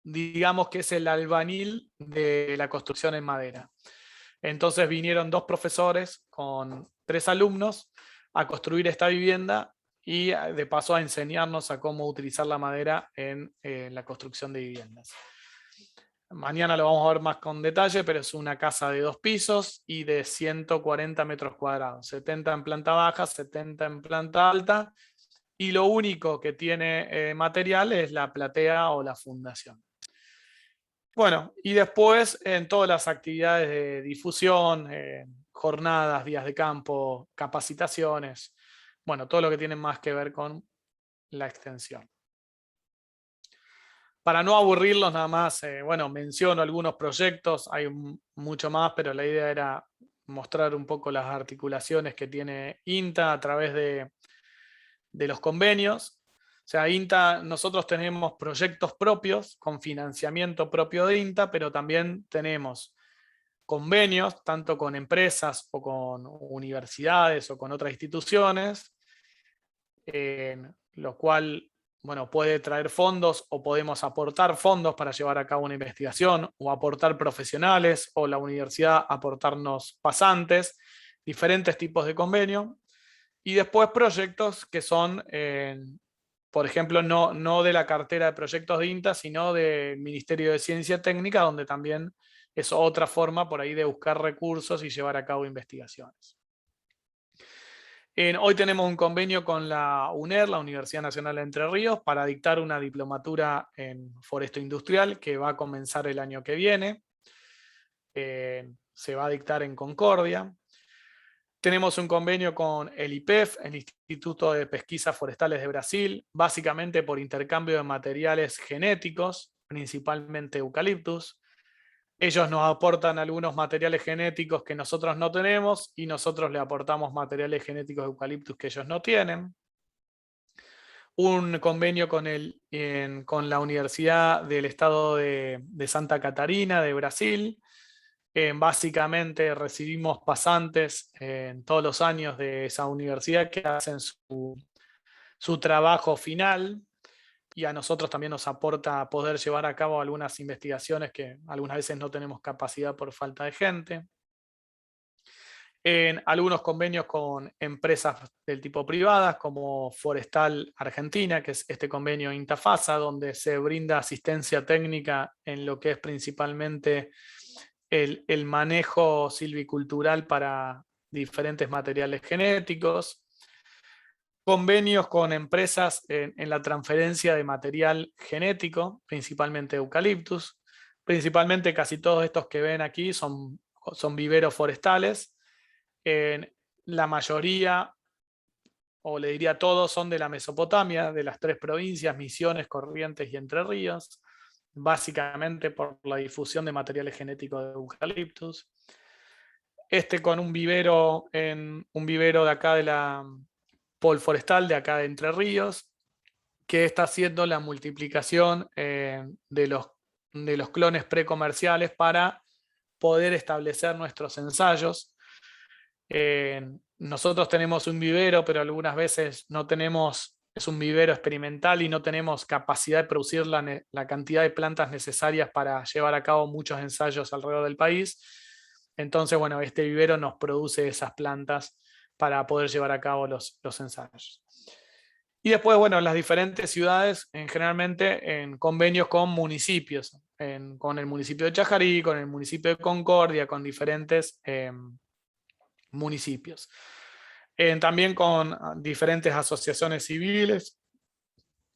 digamos que es el albañil de la construcción en madera. Entonces vinieron 2 profesores con 3 alumnos a construir esta vivienda y de paso a enseñarnos a cómo utilizar la madera en la construcción de viviendas. Mañana lo vamos a ver más con detalle, pero es una casa de 2 pisos y de 140 metros cuadrados, 70 en planta baja, 70 en planta alta, y lo único que tiene material es la platea o la fundación. Bueno, y después en todas las actividades de difusión, jornadas, días de campo, capacitaciones, bueno, todo lo que tiene más que ver con la extensión. Para no aburrirlos nada más, bueno, menciono algunos proyectos, hay mucho más, pero la idea era mostrar un poco las articulaciones que tiene INTA a través de los convenios. O sea, INTA, nosotros tenemos proyectos propios con financiamiento propio de INTA, pero también tenemos convenios, tanto con empresas o con universidades o con otras instituciones, lo cual, bueno, puede traer fondos o podemos aportar fondos para llevar a cabo una investigación o aportar profesionales o la universidad aportarnos pasantes, diferentes tipos de convenio. Y después proyectos que son, por ejemplo, no de la cartera de proyectos de INTA, sino del Ministerio de Ciencia Técnica, donde también es otra forma por ahí de buscar recursos y llevar a cabo investigaciones. Hoy tenemos un convenio con la UNER, la Universidad Nacional de Entre Ríos, para dictar una diplomatura en foresto industrial que va a comenzar el año que viene. Se va a dictar en Concordia. Tenemos un convenio con el IPEF, el Instituto de Pesquisas Forestales de Brasil, básicamente por intercambio de materiales genéticos, principalmente eucaliptus. Ellos nos aportan algunos materiales genéticos que nosotros no tenemos y nosotros le aportamos materiales genéticos de eucaliptus que ellos no tienen. Un convenio con la Universidad del Estado de Santa Catarina de Brasil. Básicamente recibimos pasantes todos los años de esa universidad que hacen su trabajo final y a nosotros también nos aporta poder llevar a cabo algunas investigaciones que algunas veces no tenemos capacidad por falta de gente. En algunos convenios con empresas del tipo privadas, como Forestal Argentina, que es este convenio INTA-FASA, donde se brinda asistencia técnica en lo que es principalmente el manejo silvicultural para diferentes materiales genéticos. Convenios con empresas en la transferencia de material genético, principalmente eucaliptus. Principalmente casi todos estos que ven aquí son viveros forestales. La mayoría, o le diría todos, son de la Mesopotamia, de las 3 provincias, Misiones, Corrientes y Entre Ríos, básicamente por la difusión de materiales genéticos de eucaliptus. Con un vivero de acá de la Polforestal, de acá de Entre Ríos, que está haciendo la multiplicación de los clones precomerciales para poder establecer nuestros ensayos. Nosotros tenemos un vivero, pero algunas veces no tenemos, es un vivero experimental y no tenemos capacidad de producir la cantidad de plantas necesarias para llevar a cabo muchos ensayos alrededor del país. Entonces, bueno, este vivero nos produce esas plantas para poder llevar a cabo los ensayos. Y después, bueno, las diferentes ciudades, generalmente en convenios con municipios, con el municipio de Chajarí, con el municipio de Concordia, con diferentes municipios. También con diferentes asociaciones civiles,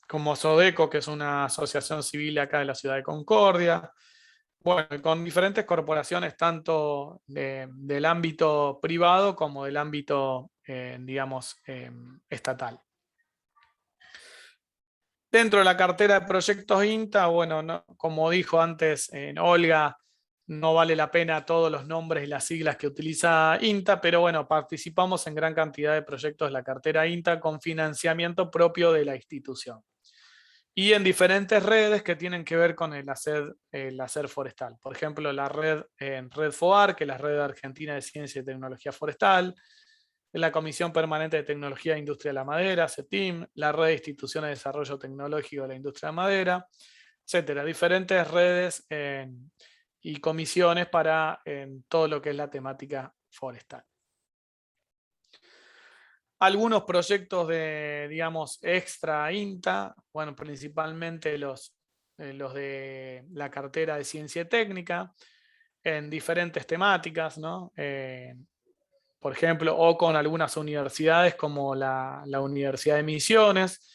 como Sodeco, que es una asociación civil acá de la ciudad de Concordia. Bueno, con diferentes corporaciones, tanto del ámbito privado como del ámbito, digamos, estatal. Dentro de la cartera de proyectos INTA, bueno, como dijo antes Olga, no vale la pena todos los nombres y las siglas que utiliza INTA, pero bueno, participamos en gran cantidad de proyectos de la cartera INTA con financiamiento propio de la institución. Y en diferentes redes que tienen que ver con el hacer forestal. Por ejemplo, la red FOAR, que es la Red Argentina de Ciencia y Tecnología Forestal, la Comisión Permanente de Tecnología e Industria de la Madera, CETIM, la Red de Instituciones de Desarrollo Tecnológico de la Industria de la Madera, etcétera. Diferentes redes y comisiones para todo lo que es la temática forestal. Algunos proyectos de, digamos, extra INTA, bueno, principalmente los de la cartera de Ciencia y Técnica, en diferentes temáticas, ¿no? Por ejemplo, o con algunas universidades como la Universidad de Misiones,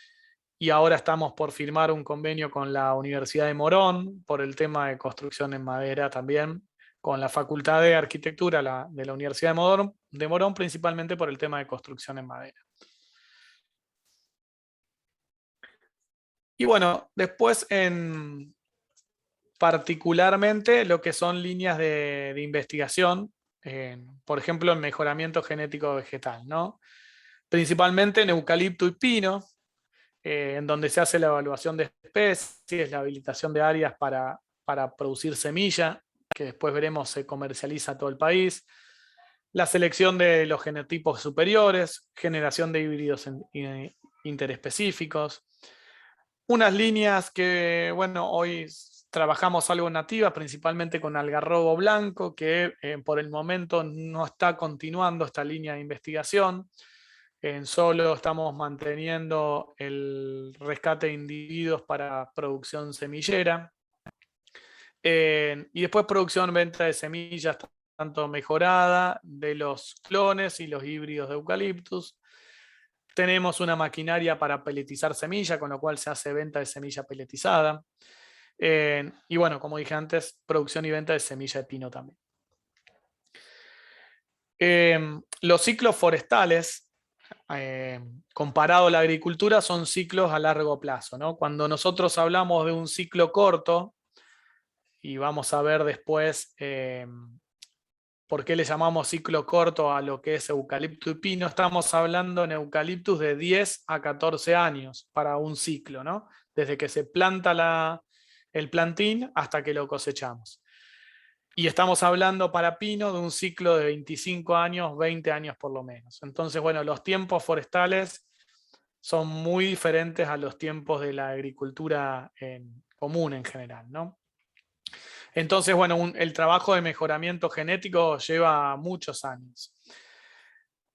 y ahora estamos por firmar un convenio con la Universidad de Morón por el tema de construcción en madera también, con la Facultad de Arquitectura de la Universidad de Morón, principalmente por el tema de construcción en madera. Y bueno, después particularmente lo que son líneas de investigación, por ejemplo, en mejoramiento genético vegetal, ¿no? Principalmente en eucalipto y pino, en donde se hace la evaluación de especies, la habilitación de áreas para producir semilla, que después veremos se comercializa a todo el país, la selección de los genotipos superiores, generación de híbridos interespecíficos, unas líneas que, bueno, hoy trabajamos algo nativas, principalmente con algarrobo blanco, que por el momento no está continuando esta línea de investigación. Solo estamos manteniendo el rescate de individuos para producción semillera. Y después producción-venta de semillas, tanto mejorada, de los clones y los híbridos de eucaliptus. Tenemos una maquinaria para peletizar semilla, con lo cual se hace venta de semilla peletizada. Y bueno, como dije antes, producción y venta de semilla de pino también. Los ciclos forestales, comparado a la agricultura, son ciclos a largo plazo, ¿no? Cuando nosotros hablamos de un ciclo corto, y vamos a ver después por qué le llamamos ciclo corto a lo que es eucalipto y pino, estamos hablando en eucaliptus de 10 a 14 años para un ciclo, ¿no? Desde que se planta el plantín hasta que lo cosechamos. Y estamos hablando para pino de un ciclo de 25 años, 20 años por lo menos. Entonces, bueno, los tiempos forestales son muy diferentes a los tiempos de la agricultura común en general, ¿no? Entonces, bueno, el trabajo de mejoramiento genético lleva muchos años.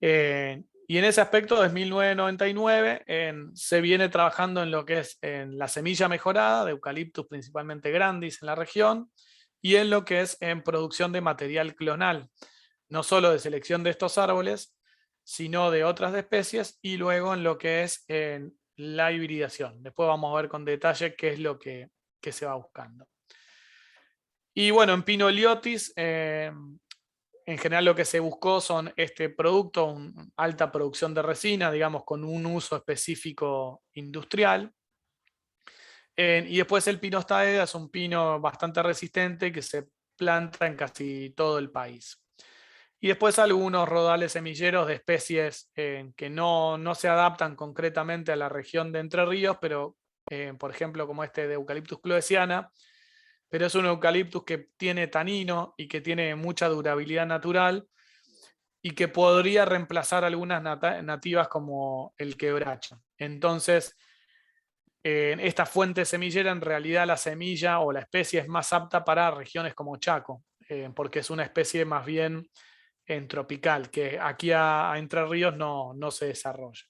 Y en ese aspecto, desde 1999, se viene trabajando en lo que es en la semilla mejorada de Eucalyptus, principalmente grandis en la región, y en lo que es en producción de material clonal, no solo de selección de estos árboles, sino de otras especies, y luego en lo que es en la hibridación. Después vamos a ver con detalle qué es lo que se va buscando. Y bueno, en Pinoliotis, en general lo que se buscó son este producto, alta producción de resina, digamos, con un uso específico industrial. Y después el Pinus taeda es un pino bastante resistente que se planta en casi todo el país. Y después algunos rodales semilleros de especies que no se adaptan concretamente a la región de Entre Ríos, pero por ejemplo como este de Eucalyptus cloesiana, pero es un eucaliptus que tiene tanino y que tiene mucha durabilidad natural y que podría reemplazar algunas nativas como el quebracho. Entonces, en esta fuente semillera, en realidad la semilla o la especie es más apta para regiones como Chaco, porque es una especie más bien tropical, que aquí a Entre Ríos no se desarrolla.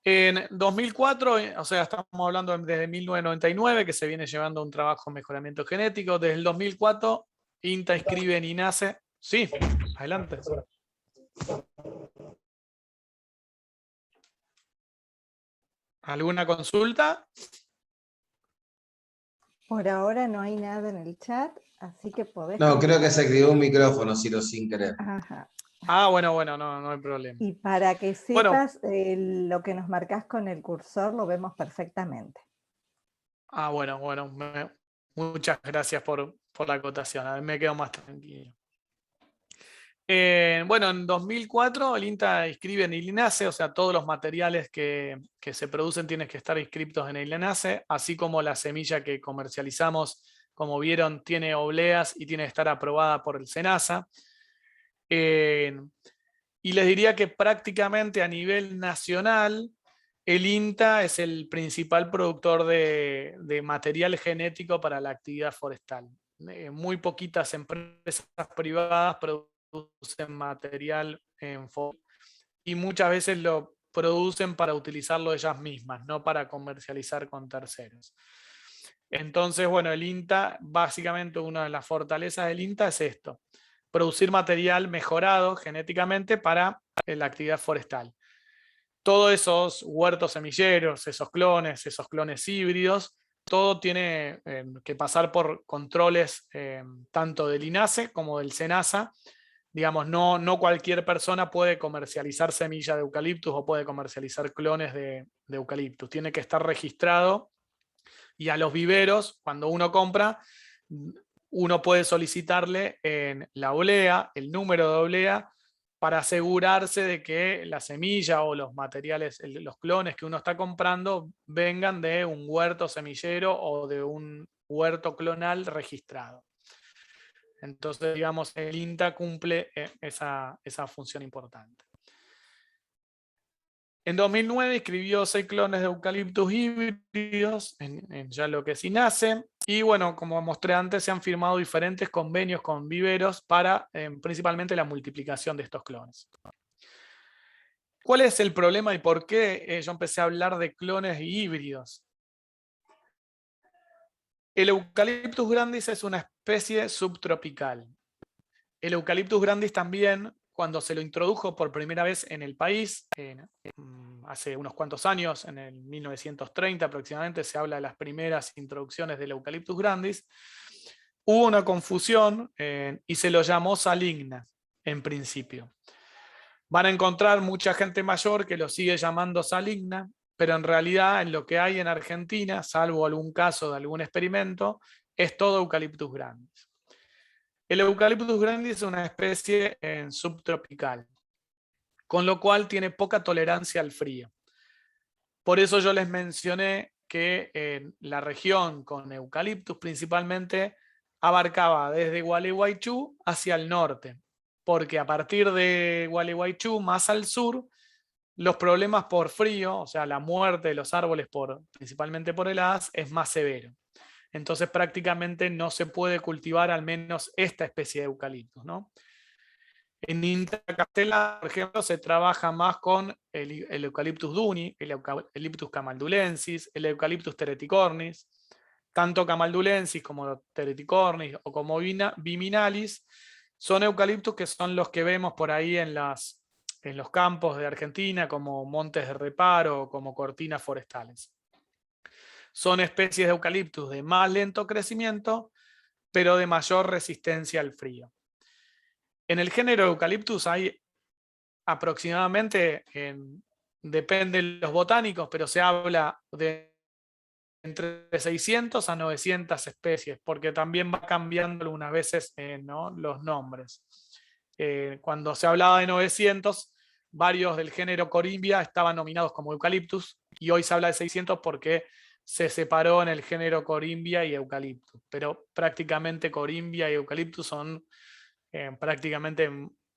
En 2004, o sea, estamos hablando desde 1999, que se viene llevando un trabajo de mejoramiento genético. Desde el 2004, INTA inscribe en INASE. Sí, adelante. ¿Alguna consulta? Por ahora no hay nada en el chat, así que podés... No, creo que se activó un micrófono, Ciro, sin querer. Ajá. Ah, bueno, no hay problema. Y para que Bueno. sepas, lo que nos marcás con el cursor lo vemos perfectamente. Ah, bueno, muchas gracias por la acotación. A ver, me quedo más tranquilo. Bueno, en 2004 el INTA inscribe en el INASE, o sea, todos los materiales que se producen tienen que estar inscritos en el INASE, así como la semilla que comercializamos, como vieron, tiene obleas y tiene que estar aprobada por el SENASA. Y les diría que prácticamente a nivel nacional, el INTA es el principal productor de material genético para la actividad forestal. Muy poquitas empresas privadas producen material en forestal y muchas veces lo producen para utilizarlo ellas mismas, no para comercializar con terceros. Entonces, bueno, el INTA, básicamente una de las fortalezas del INTA es esto: producir material mejorado genéticamente para la actividad forestal. Todos esos huertos semilleros, esos clones híbridos, todo tiene que pasar por controles tanto del INASE como del SENASA. Digamos, no cualquier persona puede comercializar semilla de eucaliptus o puede comercializar clones de eucaliptus. Tiene que estar registrado, y a los viveros, cuando uno compra, uno puede solicitarle en la oblea, el número de oblea, para asegurarse de que la semilla o los materiales, los clones que uno está comprando, vengan de un huerto semillero o de un huerto clonal registrado. Entonces, digamos, el INTA cumple esa función importante. En 2009 escribió 6 clones de eucaliptus híbridos en ya lo que es INASE. Y bueno, como mostré antes, se han firmado diferentes convenios con viveros para principalmente la multiplicación de estos clones. ¿Cuál es el problema y por qué yo empecé a hablar de clones híbridos? El Eucalyptus grandis es una especie subtropical. El Eucalyptus grandis también, cuando se lo introdujo por primera vez en el país, hace unos cuantos años, en el 1930 aproximadamente, se habla de las primeras introducciones del Eucalyptus grandis, hubo una confusión y se lo llamó saligna en principio. Van a encontrar mucha gente mayor que lo sigue llamando saligna, pero en realidad en lo que hay en Argentina, salvo algún caso de algún experimento, es todo Eucalyptus grandis. El Eucalyptus grandis es una especie subtropical, con lo cual tiene poca tolerancia al frío. Por eso yo les mencioné que en la región con eucaliptus principalmente abarcaba desde Gualeguaychú hacia el norte, porque a partir de Gualeguaychú, más al sur, los problemas por frío, o sea, la muerte de los árboles principalmente por heladas, es más severo. Entonces prácticamente no se puede cultivar al menos esta especie de eucaliptus, ¿no? En Inta Castela, por ejemplo, se trabaja más con el Eucalyptus duni, el Eucalyptus camaldulensis, el Eucalyptus tereticornis. Tanto camaldulensis como tereticornis o como viminalis son eucaliptus que son los que vemos por ahí en los campos de Argentina, como montes de reparo o como cortinas forestales. Son especies de eucaliptus de más lento crecimiento, pero de mayor resistencia al frío. En el género Eucalyptus hay aproximadamente, depende de los botánicos, pero se habla de entre 600 a 900 especies, porque también va cambiando algunas veces ¿no? los nombres. Cuando se hablaba de 900, varios del género Corymbia estaban nominados como Eucalyptus, y hoy se habla de 600 porque se separó en el género Corymbia y Eucalyptus, pero prácticamente Corymbia y Eucalyptus son prácticamente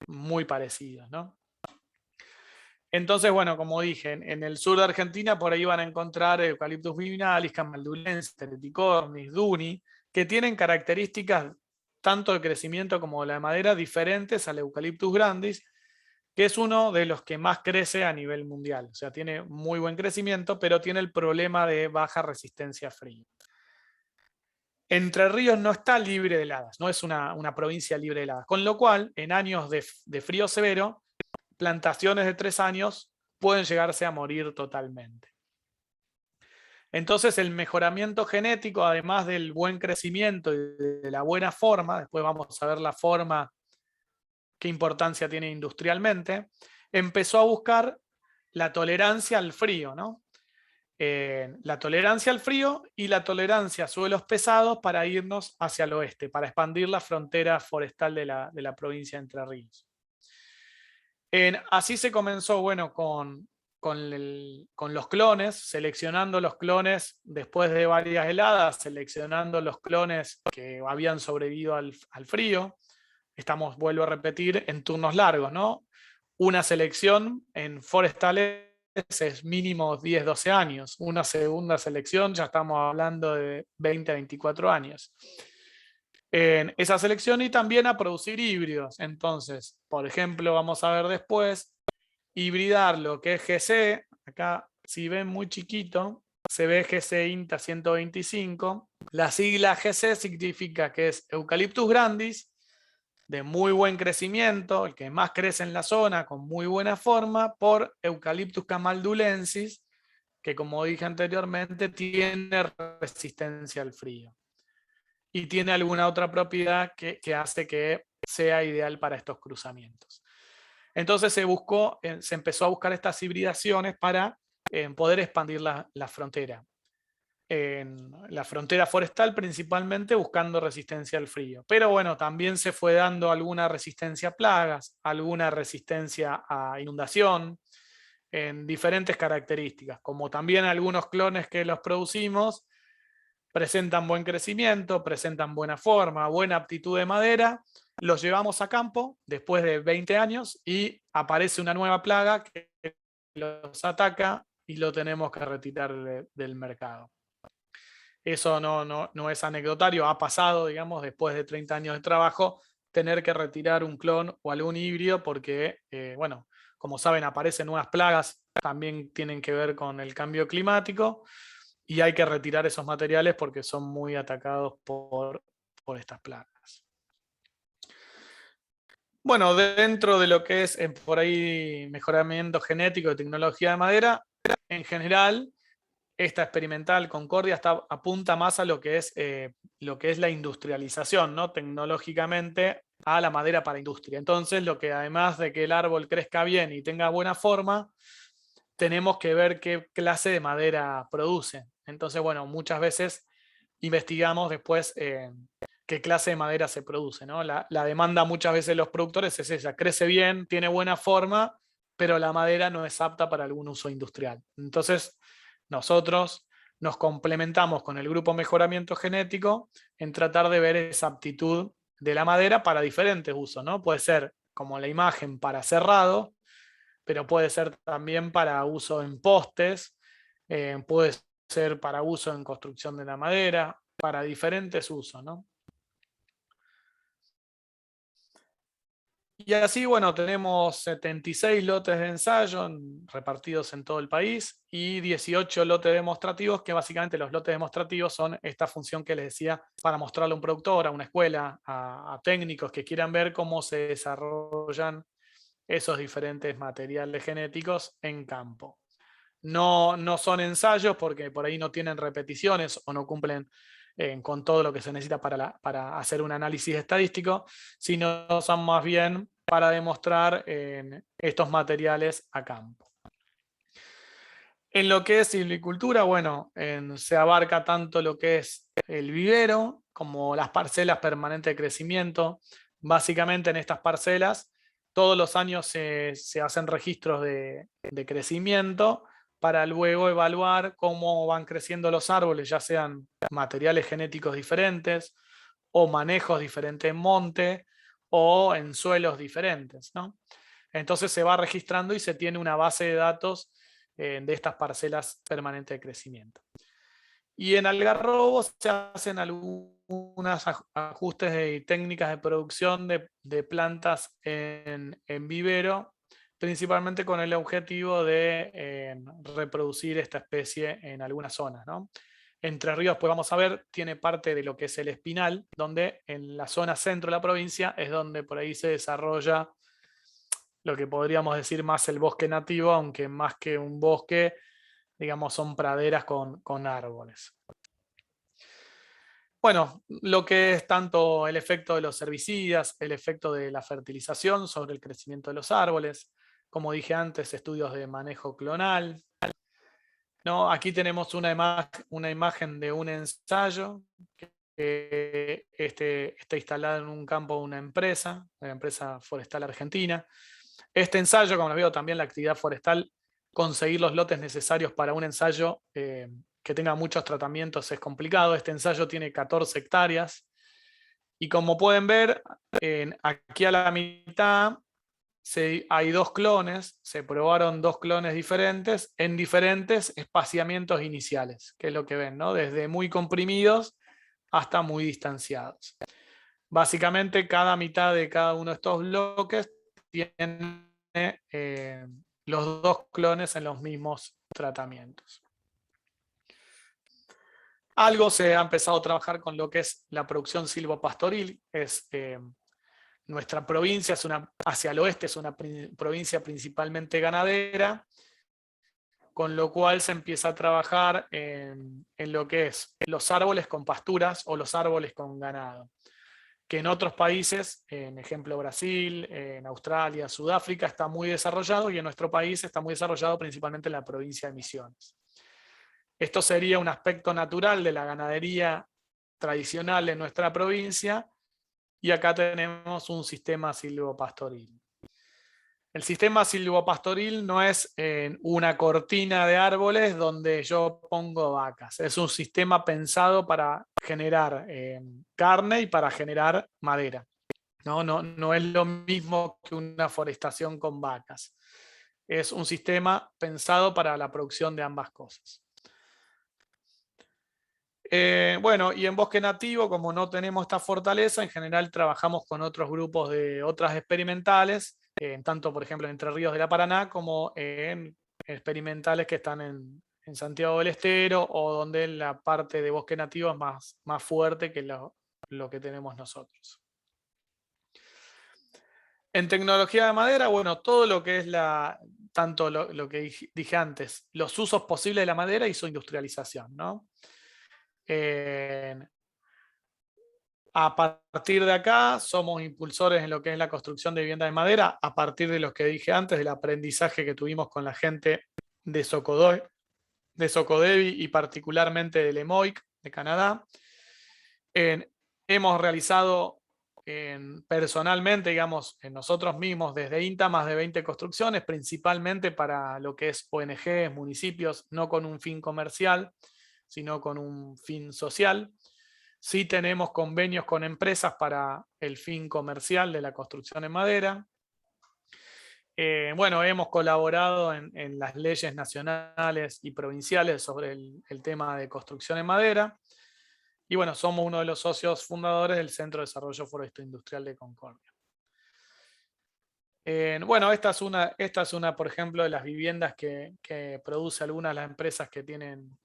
muy parecidos, ¿no? Entonces, bueno, como dije, en el sur de Argentina por ahí van a encontrar Eucalyptus viminalis, camaldulensis, tereticornis, duni, que tienen características tanto de crecimiento como de la madera diferentes al Eucalyptus grandis, que es uno de los que más crece a nivel mundial. O sea, tiene muy buen crecimiento, pero tiene el problema de baja resistencia a frío. Entre Ríos no está libre de heladas, no es una provincia libre de heladas, con lo cual en años de frío severo, plantaciones de 3 años pueden llegarse a morir totalmente. Entonces el mejoramiento genético, además del buen crecimiento y de la buena forma, después vamos a ver la forma, qué importancia tiene industrialmente, empezó a buscar la tolerancia al frío, ¿no? La tolerancia al frío y la tolerancia a suelos pesados para irnos hacia el oeste, para expandir la frontera forestal de la provincia de Entre Ríos. Así se comenzó, bueno, con los clones, seleccionando los clones después de varias heladas, seleccionando los clones que habían sobrevivido al frío. Estamos, vuelvo a repetir, en turnos largos, ¿no? Una selección en forestales es mínimo 10, 12 años. Una segunda selección ya estamos hablando de 20, 24 años. En esa selección y también a producir híbridos. Entonces, por ejemplo, vamos a ver después, hibridar lo que es GC, acá si ven muy chiquito, se ve GC INTA 125. La sigla GC significa que es Eucalyptus grandis, de muy buen crecimiento, el que más crece en la zona, con muy buena forma, por Eucalyptus camaldulensis, que como dije anteriormente, tiene resistencia al frío. Y tiene alguna otra propiedad que hace que sea ideal para estos cruzamientos. Entonces se empezó a buscar estas hibridaciones para poder expandir la frontera. En la frontera forestal principalmente buscando resistencia al frío. Pero bueno, también se fue dando alguna resistencia a plagas, alguna resistencia a inundación, en diferentes características, como también algunos clones que los producimos presentan buen crecimiento, presentan buena forma, buena aptitud de madera, los llevamos a campo después de 20 años y aparece una nueva plaga que los ataca y lo tenemos que retirar del mercado. Eso no es anecdotario, ha pasado, digamos, después de 30 años de trabajo, tener que retirar un clon o algún híbrido porque, bueno, como saben, aparecen nuevas plagas, también tienen que ver con el cambio climático y hay que retirar esos materiales porque son muy atacados por estas plagas. Bueno, dentro de lo que es por ahí mejoramiento genético de tecnología de madera, en general, esta experimental Concordia apunta más a lo que es la industrialización, ¿no? Tecnológicamente a la madera para industria. Entonces, lo que además de que el árbol crezca bien y tenga buena forma, tenemos que ver qué clase de madera produce. Entonces, bueno, muchas veces investigamos después qué clase de madera se produce, ¿no? La demanda muchas veces de los productores es esa, crece bien, tiene buena forma, pero la madera no es apta para algún uso industrial. Entonces, nosotros nos complementamos con el grupo Mejoramiento Genético en tratar de ver esa aptitud de la madera para diferentes usos, ¿no? Puede ser como la imagen para cerrado, pero puede ser también para uso en postes, puede ser para uso en construcción de la madera, para diferentes usos, ¿no? Y así, bueno, tenemos 76 lotes de ensayo repartidos en todo el país y 18 lotes demostrativos, que básicamente los lotes demostrativos son esta función que les decía para mostrarle a un productor, a una escuela, a técnicos que quieran ver cómo se desarrollan esos diferentes materiales genéticos en campo. No son ensayos porque por ahí no tienen repeticiones o no cumplen con todo lo que se necesita para hacer un análisis estadístico, sino son más bien para demostrar estos materiales a campo. En lo que es silvicultura, bueno, se abarca tanto lo que es el vivero como las parcelas permanentes de crecimiento. Básicamente en estas parcelas todos los años se hacen registros de crecimiento para luego evaluar cómo van creciendo los árboles, ya sean materiales genéticos diferentes o manejos diferentes en monte o en suelos diferentes, ¿no? Entonces se va registrando y se tiene una base de datos de estas parcelas permanentes de crecimiento. Y en algarrobo se hacen algunos ajustes de técnicas de producción de plantas en vivero, principalmente con el objetivo de reproducir esta especie en algunas zonas, ¿no? Entre Ríos, pues vamos a ver, tiene parte de lo que es el espinal, donde en la zona centro de la provincia es donde por ahí se desarrolla lo que podríamos decir más el bosque nativo, aunque más que un bosque, digamos, son praderas con árboles. Bueno, lo que es tanto el efecto de los herbicidas, el efecto de la fertilización sobre el crecimiento de los árboles, como dije antes, estudios de manejo clonal. ¿No? Aquí tenemos una imagen de un ensayo que está instalado en un campo de una empresa forestal argentina. Este ensayo, como les veo, también la actividad forestal, conseguir los lotes necesarios para un ensayo que tenga muchos tratamientos es complicado. Este ensayo tiene 14 hectáreas y como pueden ver, aquí a la mitad hay dos clones, se probaron dos clones diferentes en diferentes espaciamientos iniciales, que es lo que ven, ¿no? Desde muy comprimidos hasta muy distanciados. Básicamente cada mitad de cada uno de estos bloques tiene los dos clones en los mismos tratamientos. Algo se ha empezado a trabajar con lo que es la producción silvopastoril. Nuestra provincia hacia el oeste es una provincia principalmente ganadera, con lo cual se empieza a trabajar en lo que es los árboles con pasturas o los árboles con ganado, que en otros países, en ejemplo Brasil, en Australia, Sudáfrica, está muy desarrollado, y en nuestro país está muy desarrollado principalmente en la provincia de Misiones. Esto sería un aspecto natural de la ganadería tradicional en nuestra provincia, y acá tenemos un sistema silvopastoril. El sistema silvopastoril no es una cortina de árboles donde yo pongo vacas. Es un sistema pensado para generar carne y para generar madera. No es lo mismo que una forestación con vacas. Es un sistema pensado para la producción de ambas cosas. Bueno, y en bosque nativo, como no tenemos esta fortaleza, en general trabajamos con otros grupos de otras experimentales, tanto por ejemplo en Entre Ríos de la Paraná como en experimentales que están en Santiago del Estero, o donde la parte de bosque nativo es más fuerte que lo que tenemos nosotros. En tecnología de madera, bueno, todo lo que es tanto lo que dije antes, los usos posibles de la madera y su industrialización, ¿no? A partir de acá somos impulsores en lo que es la construcción de viviendas de madera, a partir de lo que dije antes, del aprendizaje que tuvimos con la gente de Socodevi y particularmente de Lemoic, de Canadá. Hemos realizado personalmente, digamos, nosotros mismos desde INTA, más de 20 construcciones, principalmente para lo que es ONGs, municipios, no con un fin comercial, sino con un fin social. Sí tenemos convenios con empresas para el fin comercial de la construcción en madera. Bueno, hemos colaborado en las leyes nacionales y provinciales sobre el tema de construcción en madera. Y bueno, somos uno de los socios fundadores del Centro de Desarrollo Forestal Industrial de Concordia. Bueno, esta es una, por ejemplo, de las viviendas que produce algunas de las empresas que tienen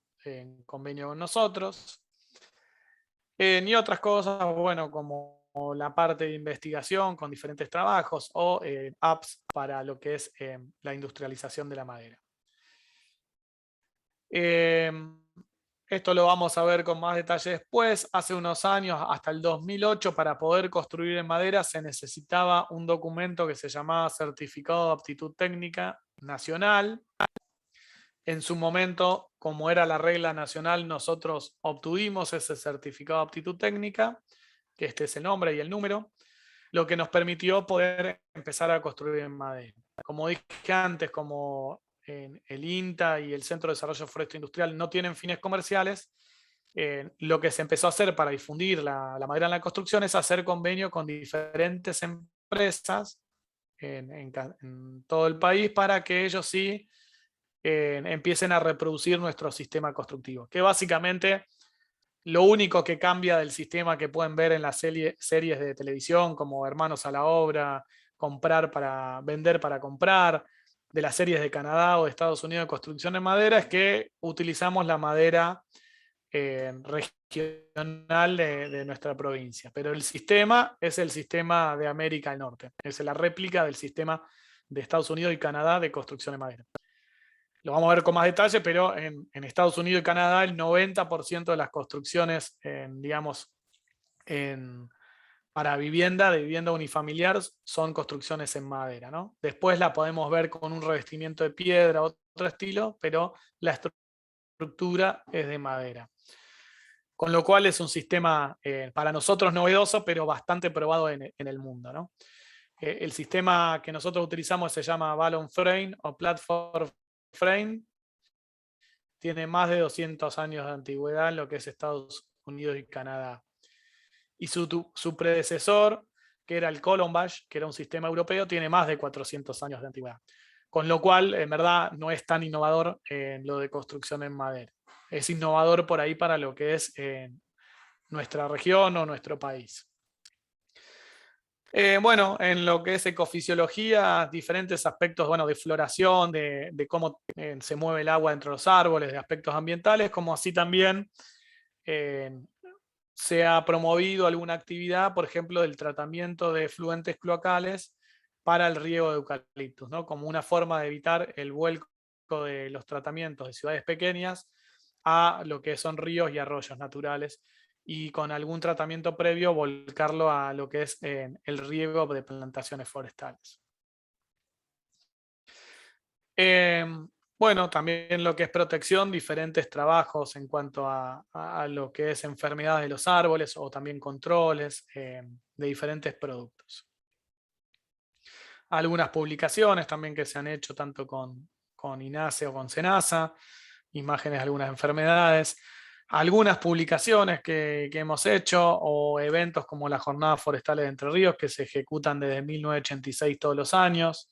convenio con nosotros. Y otras cosas, bueno, como la parte de investigación con diferentes trabajos o apps para lo que es la industrialización de la madera. Esto lo vamos a ver con más detalle después. Hace unos años, hasta el 2008, para poder construir en madera se necesitaba un documento que se llamaba Certificado de Aptitud Técnica Nacional. En su momento, como era la regla nacional, nosotros obtuvimos ese certificado de aptitud técnica, que este es el nombre y el número, lo que nos permitió poder empezar a construir en madera. Como dije antes, como el INTA y el Centro de Desarrollo Forestal Industrial no tienen fines comerciales, lo que se empezó a hacer para difundir la madera en la construcción es hacer convenio con diferentes empresas en todo el país para que ellos sí empiecen a reproducir nuestro sistema constructivo, que básicamente lo único que cambia del sistema que pueden ver en las series de televisión como Hermanos a la Obra, Comprar para Vender para Comprar, de las series de Canadá o de Estados Unidos de construcción en madera, es que utilizamos la madera regional de nuestra provincia, pero el sistema es el sistema de América del Norte, es la réplica del sistema de Estados Unidos y Canadá de construcción de madera. Lo vamos a ver con más detalle, pero en Estados Unidos y Canadá el 90% de las construcciones, digamos, para vivienda, de vivienda unifamiliar, son construcciones en madera, ¿no? Después la podemos ver con un revestimiento de piedra, otro estilo, pero la estructura es de madera. Con lo cual es un sistema para nosotros novedoso, pero bastante probado en el mundo, ¿no? El sistema que nosotros utilizamos se llama Balloon Frame o Platform Frame. Tiene más de 200 años de antigüedad en lo que es Estados Unidos y Canadá. Y su predecesor, que era el Colombage, que era un sistema europeo, tiene más de 400 años de antigüedad. Con lo cual, en verdad, no es tan innovador en lo de construcción en madera. Es innovador por ahí para lo que es nuestra región o nuestro país. Bueno, en lo que es ecofisiología, diferentes aspectos, bueno, de floración, de cómo se mueve el agua entre los árboles, de aspectos ambientales, como así también se ha promovido alguna actividad, por ejemplo, del tratamiento de efluentes cloacales para el riego de eucaliptus, ¿no? Como una forma de evitar el vuelco de los tratamientos de ciudades pequeñas a lo que son ríos y arroyos naturales, y con algún tratamiento previo volcarlo a lo que es el riego de plantaciones forestales. Bueno, también lo que es protección, diferentes trabajos en cuanto a lo que es enfermedades de los árboles o también controles de diferentes productos. Algunas publicaciones también que se han hecho tanto con INASE o con SENASA, imágenes de algunas enfermedades. Algunas publicaciones que hemos hecho o eventos como las Jornadas Forestales de Entre Ríos que se ejecutan desde 1986 todos los años.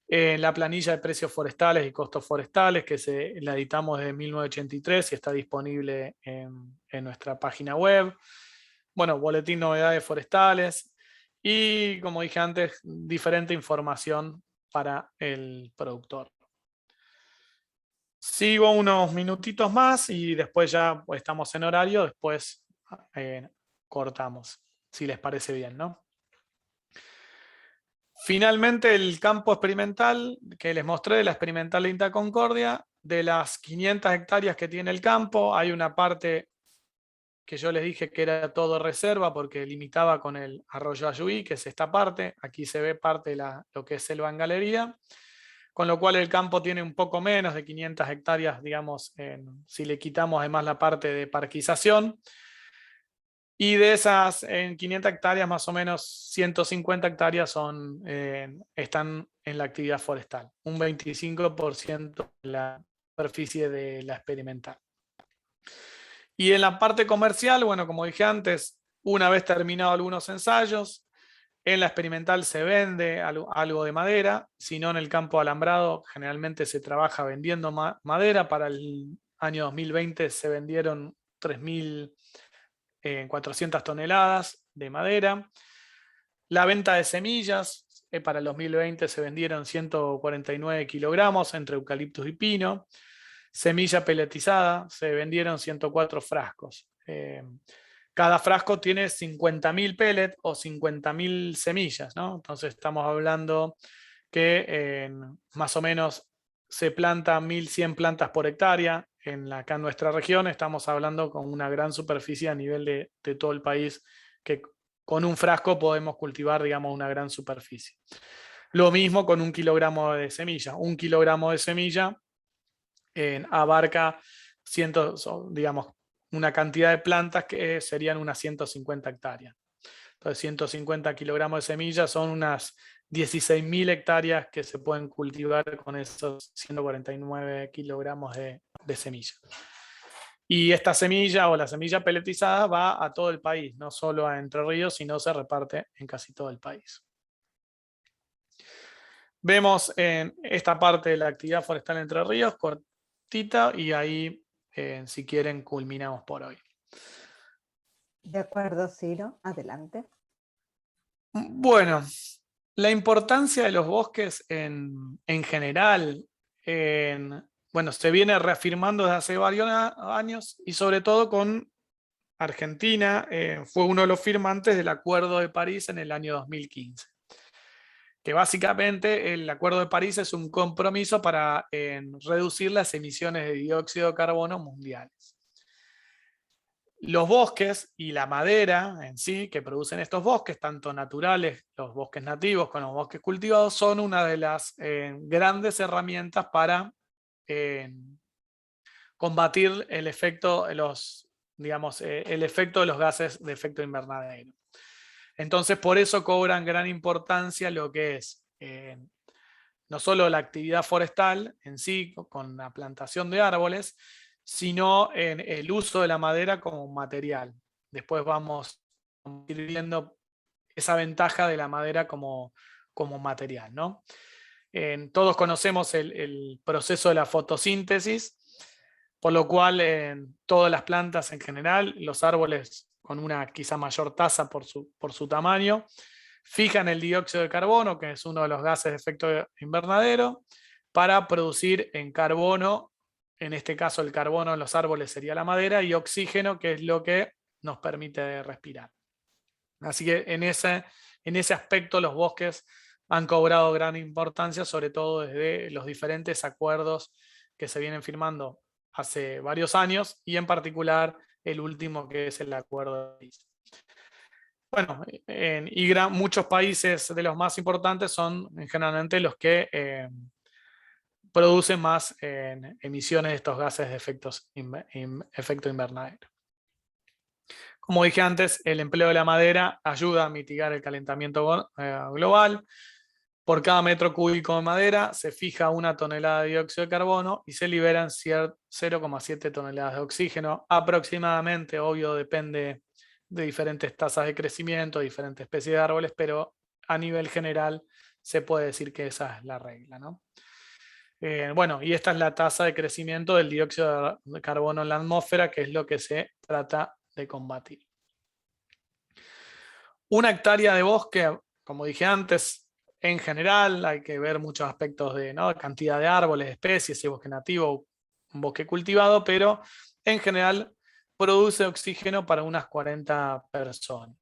La planilla de precios forestales y costos forestales que la editamos desde 1983 y está disponible en nuestra página web. Bueno, boletín novedades forestales y, como dije antes, diferente información para el productor. Sigo unos minutitos más y después ya estamos en horario, después cortamos, si les parece bien, ¿no? Finalmente, el campo experimental que les mostré de la experimental de INTA Concordia, de las 500 hectáreas que tiene el campo, hay una parte que yo les dije que era todo reserva porque limitaba con el arroyo Ayuí, que es esta parte. Aquí se ve parte de lo que es selva en galería. Con lo cual el campo tiene un poco menos de 500 hectáreas, digamos, si le quitamos además la parte de parquización. Y de esas, en 500 hectáreas, más o menos 150 hectáreas están en la actividad forestal. Un 25% de la superficie de la experimental. Y en la parte comercial, bueno, como dije antes, una vez terminado algunos ensayos, En la experimental se vende algo de madera, si no en el campo alambrado generalmente se trabaja vendiendo madera. Para el año 2020 se vendieron 3.400 toneladas de madera. La venta de semillas, para el 2020 se vendieron 149 kilogramos entre eucaliptus y pino. Semilla peletizada, se vendieron 104 frascos. Cada frasco tiene 50.000 pellets o 50.000 semillas, ¿no? Entonces estamos hablando que más o menos se plantan 1.100 plantas por hectárea. Acá en nuestra región estamos hablando con una gran superficie a nivel de todo el país, que con un frasco podemos cultivar, digamos, una gran superficie. Lo mismo con 1 kilogramo de semilla. 1 kilogramo de semilla abarca digamos, una cantidad de plantas que serían unas 150 hectáreas. Entonces 150 kilogramos de semillas son unas 16.000 hectáreas que se pueden cultivar con esos 149 kilogramos de semilla. Y esta semilla o la semilla peletizada va a todo el país, no solo a Entre Ríos, sino se reparte en casi todo el país. Vemos en esta parte de la actividad forestal Entre Ríos, cortita, y ahí, si quieren, culminamos por hoy. De acuerdo, Ciro, adelante. Bueno, la importancia de los bosques en general, bueno, se viene reafirmando desde hace varios años, y sobre todo con Argentina, fue uno de los firmantes del Acuerdo de París en el año 2015. Que básicamente el Acuerdo de París es un compromiso para reducir las emisiones de dióxido de carbono mundiales. Los bosques y la madera en sí que producen estos bosques, tanto naturales, los bosques nativos, como los bosques cultivados, son una de las grandes herramientas para combatir el efecto de los gases de efecto invernadero. Entonces, por eso cobran gran importancia lo que es no solo la actividad forestal en sí, con la plantación de árboles, sino en el uso de la madera como material. Después vamos a ir viendo esa ventaja de la madera como material, ¿no? Todos conocemos el proceso de la fotosíntesis, por lo cual en todas las plantas en general, los árboles con una quizá mayor tasa por su tamaño, fijan el dióxido de carbono, que es uno de los gases de efecto invernadero, para producir en carbono, en este caso el carbono en los árboles sería la madera, y oxígeno, que es lo que nos permite respirar. Así que en ese aspecto los bosques han cobrado gran importancia, sobre todo desde los diferentes acuerdos que se vienen firmando hace varios años, y en particular el último, que es el Acuerdo de París. Bueno, muchos países de los más importantes son generalmente los que producen más emisiones de estos gases de efecto invernadero. Como dije antes, el empleo de la madera ayuda a mitigar el calentamiento global. Por cada metro cúbico de madera se fija 1 tonelada de dióxido de carbono y se liberan 0,7 toneladas de oxígeno aproximadamente. Obvio, depende de diferentes tasas de crecimiento, diferentes especies de árboles, pero a nivel general se puede decir que esa es la regla, ¿no? Bueno, y esta es la tasa de crecimiento del dióxido de carbono en la atmósfera, que es lo que se trata de combatir. 1 hectárea de bosque, como dije antes, en general hay que ver muchos aspectos de, ¿no?, cantidad de árboles, especies, si bosque nativo, un bosque cultivado, pero en general produce oxígeno para unas 40 personas.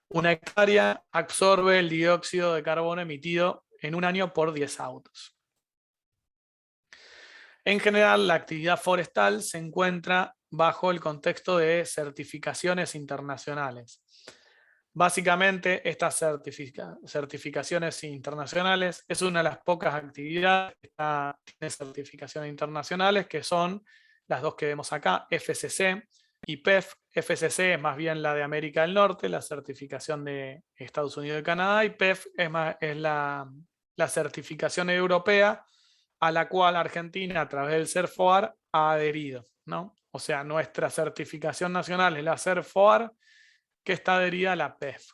1 hectárea absorbe el dióxido de carbono emitido en un año por 10 autos. En general, la actividad forestal se encuentra bajo el contexto de certificaciones internacionales. Básicamente, estas certificaciones internacionales es una de las pocas actividades que tiene certificaciones internacionales, que son las dos que vemos acá, FSC y PEF. FSC es más bien la de América del Norte, la certificación de Estados Unidos y Canadá, y PEF es la certificación europea, a la cual Argentina, a través del CERFOAR, ha adherido, ¿no? O sea, nuestra certificación nacional es la CERFOAR, que está adherida a la PEF.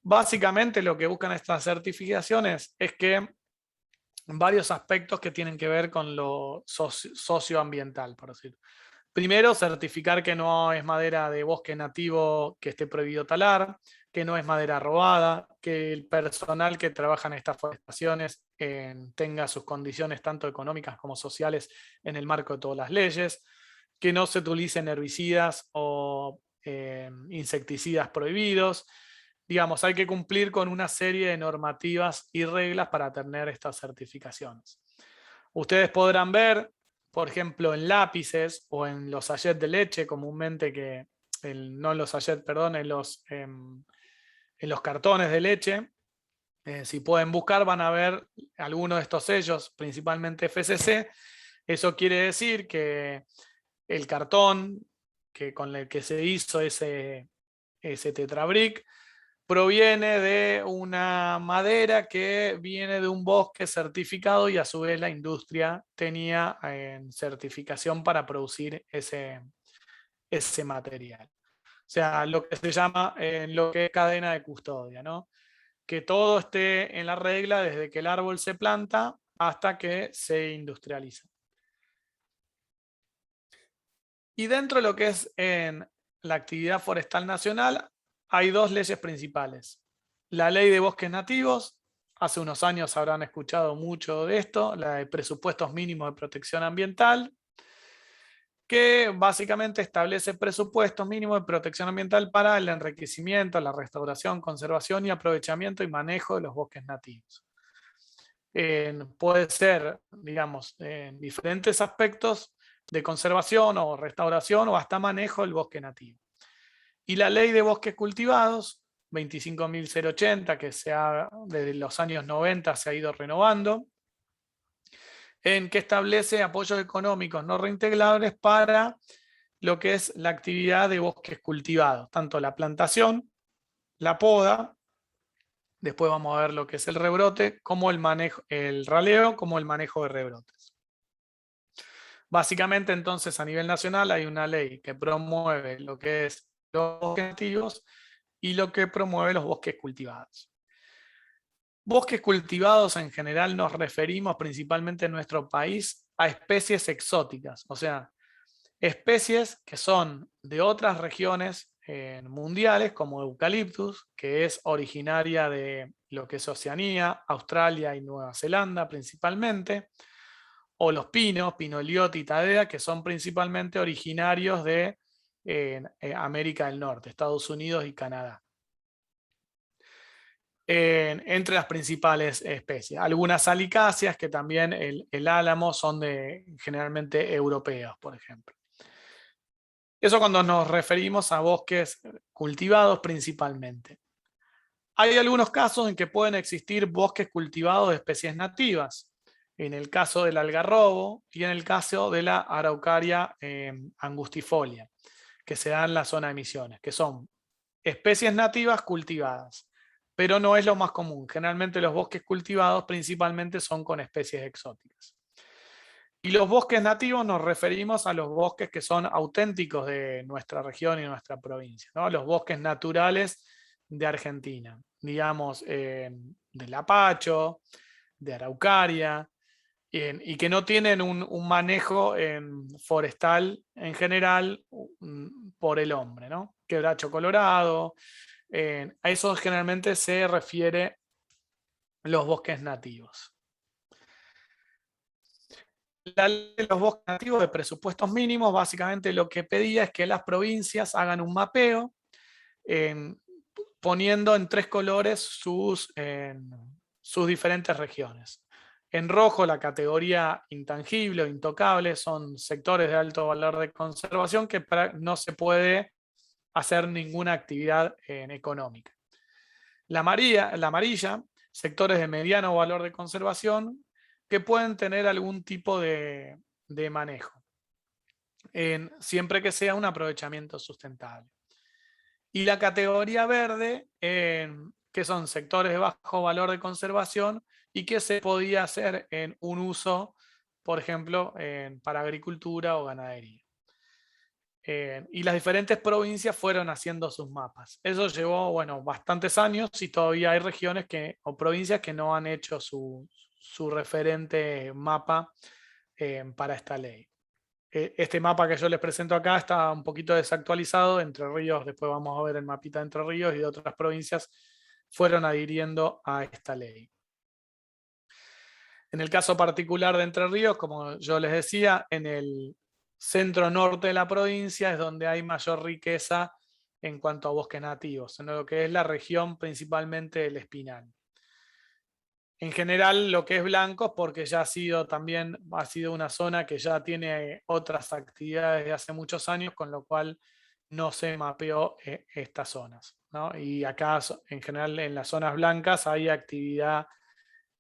Básicamente lo que buscan estas certificaciones es que varios aspectos que tienen que ver con lo socioambiental, por decirlo. Primero, certificar que no es madera de bosque nativo que esté prohibido talar, que no es madera robada, que el personal que trabaja en estas forestaciones tenga sus condiciones tanto económicas como sociales en el marco de todas las leyes, que no se utilicen herbicidas o insecticidas prohibidos. Digamos, hay que cumplir con una serie de normativas y reglas para tener estas certificaciones. Ustedes podrán ver, por ejemplo, en lápices o en los sachets de leche, comúnmente no en los sachets, perdón, en los cartones de leche. Si pueden buscar, van a ver algunos de estos sellos, principalmente FSC. Eso quiere decir que el cartón con el que se hizo ese Tetra Brick proviene de una madera que viene de un bosque certificado y a su vez la industria tenía certificación para producir ese material. O sea, lo que se llama lo que es cadena de custodia, ¿no? Que todo esté en la regla desde que el árbol se planta hasta que se industrializa. Y dentro de lo que es en la actividad forestal nacional, hay dos leyes principales. La ley de bosques nativos, hace unos años habrán escuchado mucho de esto, la de presupuestos mínimos de protección ambiental, que básicamente establece presupuestos mínimos de protección ambiental para el enriquecimiento, la restauración, conservación y aprovechamiento y manejo de los bosques nativos. Puede ser, digamos, en diferentes aspectos de conservación o restauración o hasta manejo del bosque nativo. Y la ley de bosques cultivados, 25.080, que desde los años 90 se ha ido renovando, en que establece apoyos económicos no reintegrables para lo que es la actividad de bosques cultivados, tanto la plantación, la poda, después vamos a ver lo que es el rebrote, como el raleo, como el manejo de rebrotes. Básicamente, entonces, a nivel nacional hay una ley que promueve lo que es los bosques nativos y lo que promueve los bosques cultivados. Bosques cultivados en general nos referimos principalmente en nuestro país a especies exóticas, o sea, especies que son de otras regiones mundiales como Eucalyptus, que es originaria de lo que es Oceanía, Australia y Nueva Zelanda principalmente, o los pinos, Pinoliot y Tadea, que son principalmente originarios de América del Norte, Estados Unidos y Canadá. Entre las principales especies. Algunas salicáceas, que también el álamo son generalmente europeos, por ejemplo. Eso cuando nos referimos a bosques cultivados principalmente. Hay algunos casos en que pueden existir bosques cultivados de especies nativas. En el caso del algarrobo y en el caso de la Araucaria angustifolia, que se da en la zona de Misiones, que son especies nativas cultivadas, pero no es lo más común. Generalmente los bosques cultivados principalmente son con especies exóticas. Y los bosques nativos nos referimos a los bosques que son auténticos de nuestra región y nuestra provincia, ¿no? Los bosques naturales de Argentina, digamos, del Apacho, de Araucaria, y que no tienen un manejo forestal en general por el hombre, ¿no? Quebracho Colorado, a eso generalmente se refiere los bosques nativos. La ley de los bosques nativos de presupuestos mínimos básicamente lo que pedía es que las provincias hagan un mapeo poniendo en 3 colores sus diferentes regiones. En rojo la categoría intangible o intocable son sectores de alto valor de conservación que no se puede hacer ninguna actividad económica. La amarilla, sectores de mediano valor de conservación que pueden tener algún tipo de manejo, siempre que sea un aprovechamiento sustentable. Y la categoría verde, que son sectores de bajo valor de conservación y que se podía hacer en un uso, por ejemplo, para agricultura o ganadería. Y las diferentes provincias fueron haciendo sus mapas. Eso llevó, bueno, bastantes años y todavía hay regiones o provincias que no han hecho su referente mapa para esta ley. Este mapa que yo les presento acá está un poquito desactualizado. Entre Ríos, después vamos a ver el mapita de Entre Ríos, y de otras provincias fueron adhiriendo a esta ley. En el caso particular de Entre Ríos, como yo les decía, en el centro norte de la provincia es donde hay mayor riqueza en cuanto a bosques nativos, en lo que es la región principalmente del Espinal. En general, lo que es Blancos, porque ya ha sido una zona que ya tiene otras actividades de hace muchos años, con lo cual no se mapeó estas zonas, ¿no? Y acá, en general, en las zonas blancas hay actividad,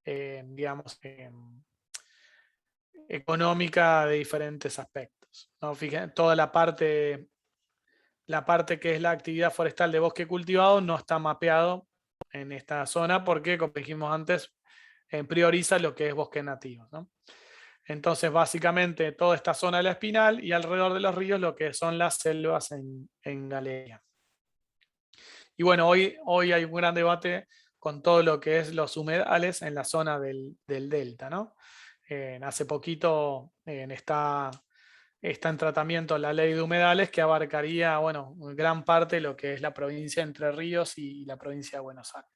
digamos, económica de diferentes aspectos, ¿no? Fíjense, toda la parte que es la actividad forestal de bosque cultivado no está mapeado en esta zona porque, como dijimos antes, prioriza lo que es bosque nativo, ¿no? Entonces, básicamente, toda esta zona de la Espinal y alrededor de los ríos lo que son las selvas en galería. Y bueno, hoy hay un gran debate con todo lo que es los humedales en la zona del delta, ¿no? Hace poquito está en tratamiento la ley de humedales que abarcaría, bueno, gran parte de lo que es la provincia de Entre Ríos y la provincia de Buenos Aires.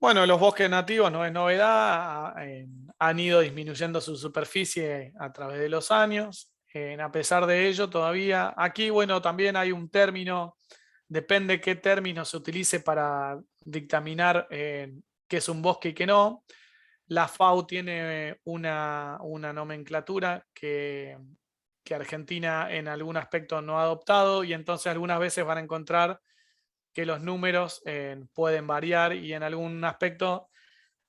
Bueno, los bosques nativos no es novedad, han ido disminuyendo su superficie a través de los años. A pesar de ello, todavía aquí, bueno, también hay un término, depende qué término se utilice para dictaminar qué es un bosque y qué no. La FAO tiene una nomenclatura que Argentina en algún aspecto no ha adoptado, y entonces algunas veces van a encontrar que los números pueden variar, y en algún aspecto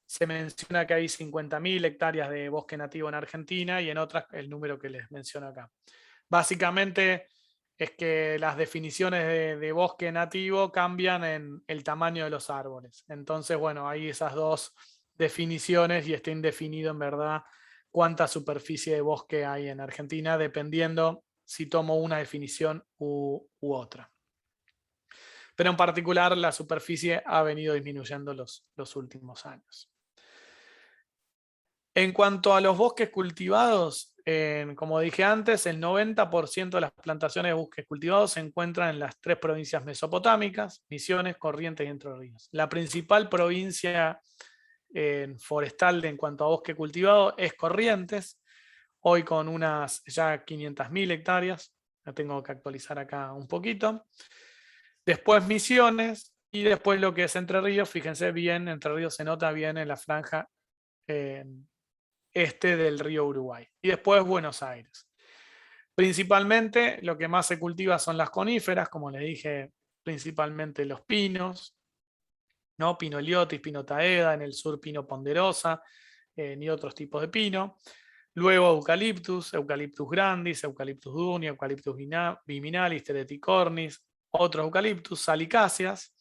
se menciona que hay 50.000 hectáreas de bosque nativo en Argentina, y en otras el número que les menciono acá. Básicamente es que las definiciones de bosque nativo cambian en el tamaño de los árboles. Entonces, bueno, hay esas dos definiciones y está indefinido en verdad cuánta superficie de bosque hay en Argentina, dependiendo si tomo una definición u otra. Pero en particular la superficie ha venido disminuyendo los últimos años. En cuanto a los bosques cultivados, como dije antes, el 90% de las plantaciones de bosques cultivados se encuentran en las 3 provincias mesopotámicas: Misiones, Corrientes y Entre Ríos. La principal provincia forestal en cuanto a bosque cultivado es Corrientes, hoy con unas ya 500.000 hectáreas. La tengo que actualizar acá un poquito. Después Misiones, y después lo que es Entre Ríos. Fíjense bien, Entre Ríos se nota bien en la franja este del río Uruguay. Y después Buenos Aires. Principalmente lo que más se cultiva son las coníferas, como les dije, principalmente los pinos, ¿no? Pino eliotis, pino taeda, en el sur pino ponderosa, y otros tipos de pino. Luego Eucaliptus grandis, Eucaliptus duni, Eucaliptus viminalis, tereticornis, otros eucaliptus, salicáceas,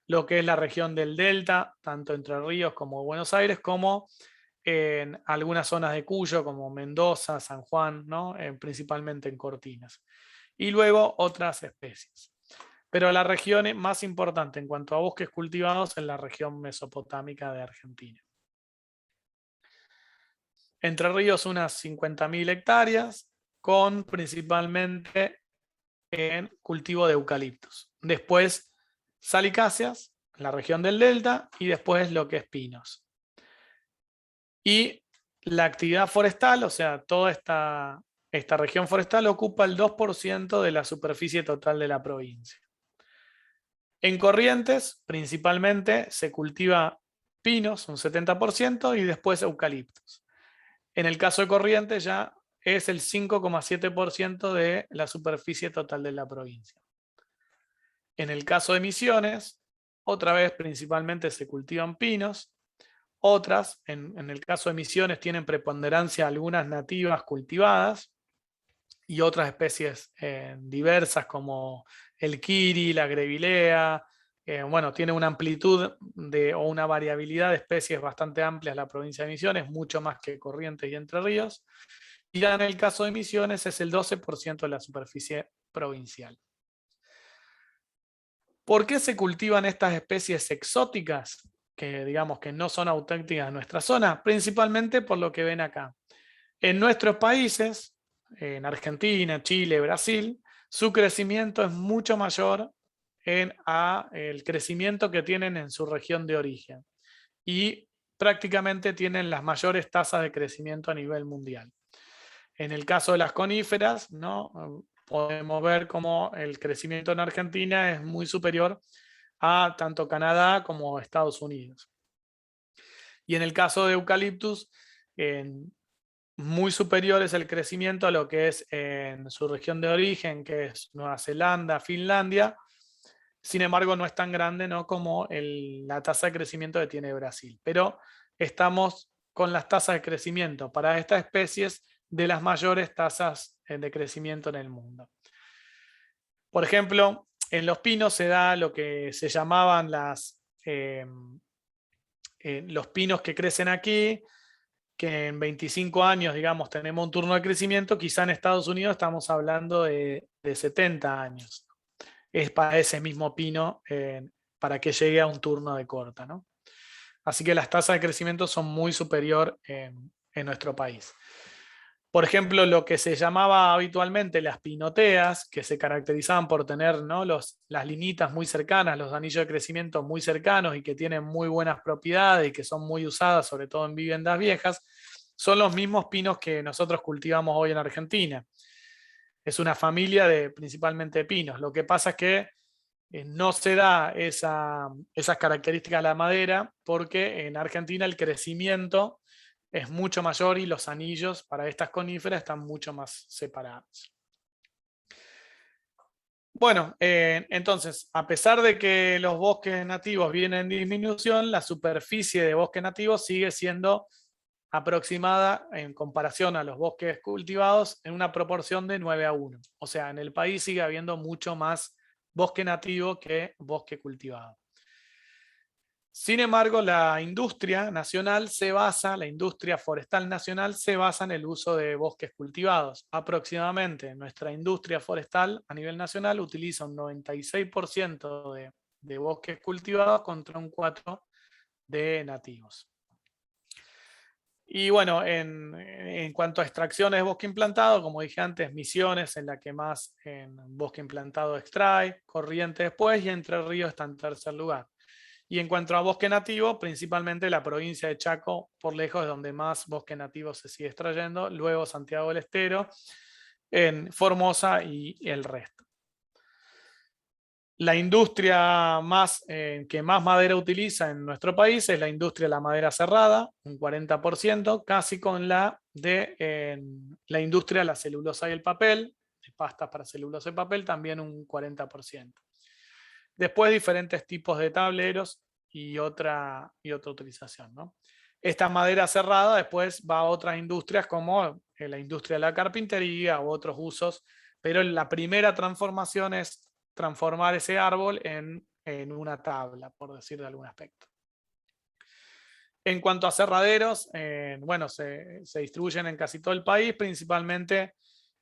lo que es la región del delta, tanto Entre Ríos como Buenos Aires, como en algunas zonas de Cuyo, como Mendoza, San Juan, ¿no? Principalmente en Cortinas. Y luego otras especies. Pero la región más importante en cuanto a bosques cultivados es la región mesopotámica de Argentina. Entre Ríos unas 50.000 hectáreas, con principalmente en cultivo de eucaliptos. Después salicáceas, la región del delta, y después lo que es pinos. Y la actividad forestal, o sea, toda esta región forestal ocupa el 2% de la superficie total de la provincia. En Corrientes, principalmente, se cultiva pinos, un 70%, y después eucaliptos. En el caso de Corrientes ya es el 5,7% de la superficie total de la provincia. En el caso de Misiones, otra vez principalmente se cultivan pinos. Otras, en el caso de Misiones, tienen preponderancia algunas nativas cultivadas y otras especies diversas como el kiri, la grevilea. Bueno, tiene una amplitud o una variabilidad de especies bastante amplias la provincia de Misiones, mucho más que Corrientes y Entre Ríos. ya en el caso de Misiones es el 12% de la superficie provincial. ¿Por qué se cultivan estas especies exóticas que digamos que no son auténticas de nuestra zona? Principalmente por lo que ven acá. En nuestros países, en Argentina, Chile, Brasil, su crecimiento es mucho mayor el crecimiento que tienen en su región de origen. Y prácticamente tienen las mayores tasas de crecimiento a nivel mundial. En el caso de las coníferas, ¿no? Podemos ver cómo el crecimiento en Argentina es muy superior a tanto Canadá como Estados Unidos. Y en el caso de Eucaliptus, muy superior es el crecimiento a lo que es en su región de origen, que es Nueva Zelanda, Finlandia. Sin embargo, no es tan grande, ¿no?, como la tasa de crecimiento que tiene Brasil. Pero estamos con las tasas de crecimiento para estas especies de las mayores tasas de crecimiento en el mundo. Por ejemplo, en los pinos se da lo que se llamaban los pinos que crecen aquí, que en 25 años, digamos, tenemos un turno de crecimiento. Quizá en Estados Unidos estamos hablando de 70 años. Es para ese mismo pino para que llegue a un turno de corta, ¿no? Así que las tasas de crecimiento son muy superior en nuestro país. Por ejemplo, lo que se llamaba habitualmente las pinoteas, que se caracterizaban por tener, ¿no?, las linitas muy cercanas, los anillos de crecimiento muy cercanos y que tienen muy buenas propiedades y que son muy usadas, sobre todo en viviendas viejas, son los mismos pinos que nosotros cultivamos hoy en Argentina. Es una familia principalmente de pinos. Lo que pasa es que no se da esas características de la madera porque en Argentina el crecimiento es mucho mayor y los anillos para estas coníferas están mucho más separados. Bueno, entonces, a pesar de que los bosques nativos vienen en disminución, la superficie de bosque nativo sigue siendo aproximada en comparación a los bosques cultivados en una proporción de 9:1. O sea, en el país sigue habiendo mucho más bosque nativo que bosque cultivado. Sin embargo, la industria forestal nacional se basa en el uso de bosques cultivados. Aproximadamente nuestra industria forestal a nivel nacional utiliza un 96% de bosques cultivados contra un 4% de nativos. Y bueno, en cuanto a extracciones de bosque implantado, como dije antes, Misiones en la que más en bosque implantado extrae, Corrientes después y Entre Ríos está en tercer lugar. Y en cuanto a bosque nativo, principalmente la provincia de Chaco, por lejos, es donde más bosque nativo se sigue extrayendo, luego Santiago del Estero, en Formosa y el resto. La industria que más madera utiliza en nuestro país es la industria de la madera cerrada, un 40%, casi con la industria de la celulosa y el papel, de pastas para celulosa y papel, también un 40%. Después diferentes tipos de tableros y otra utilización, ¿no? Esta madera cerrada después va a otras industrias como la industria de la carpintería u otros usos, pero la primera transformación es transformar ese árbol en una tabla, por decir de algún aspecto. En cuanto a cerraderos, bueno, se distribuyen en casi todo el país, principalmente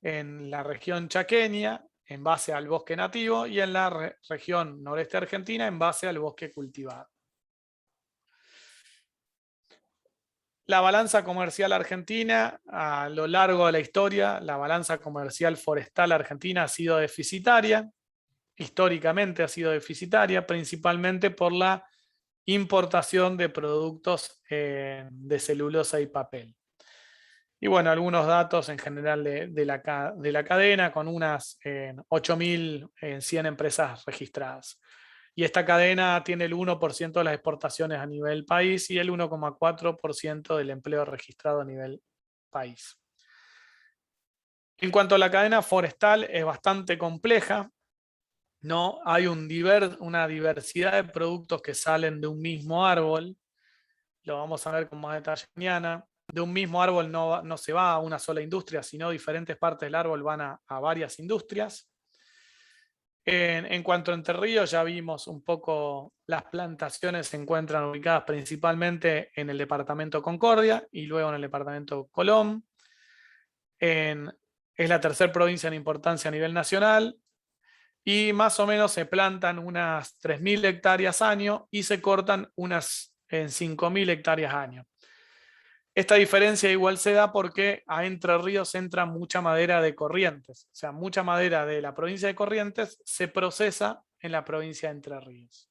en la región chaqueña, en base al bosque nativo, y en la región noreste argentina, en base al bosque cultivado. La balanza comercial argentina, a lo largo de la historia, la balanza comercial forestal argentina ha sido deficitaria. Históricamente ha sido deficitaria, principalmente por la importación de productos de celulosa y papel. Y bueno, algunos datos en general de la cadena, con unas 8.100 empresas registradas. Y esta cadena tiene el 1% de las exportaciones a nivel país y el 1,4% del empleo registrado a nivel país. En cuanto a la cadena forestal, es bastante compleja. No hay una diversidad de productos que salen de un mismo árbol. Lo vamos a ver con más detalle mañana. De un mismo árbol no se va a una sola industria, sino diferentes partes del árbol van a varias industrias. En cuanto a Entre Ríos, ya vimos un poco, las plantaciones se encuentran ubicadas principalmente en el departamento Concordia y luego en el departamento Colón. Es la tercera provincia en importancia a nivel nacional y más o menos se plantan unas 3.000 hectáreas año y se cortan unas 5.000 hectáreas año. Esta diferencia igual se da porque a Entre Ríos entra mucha madera de Corrientes. O sea, mucha madera de la provincia de Corrientes se procesa en la provincia de Entre Ríos.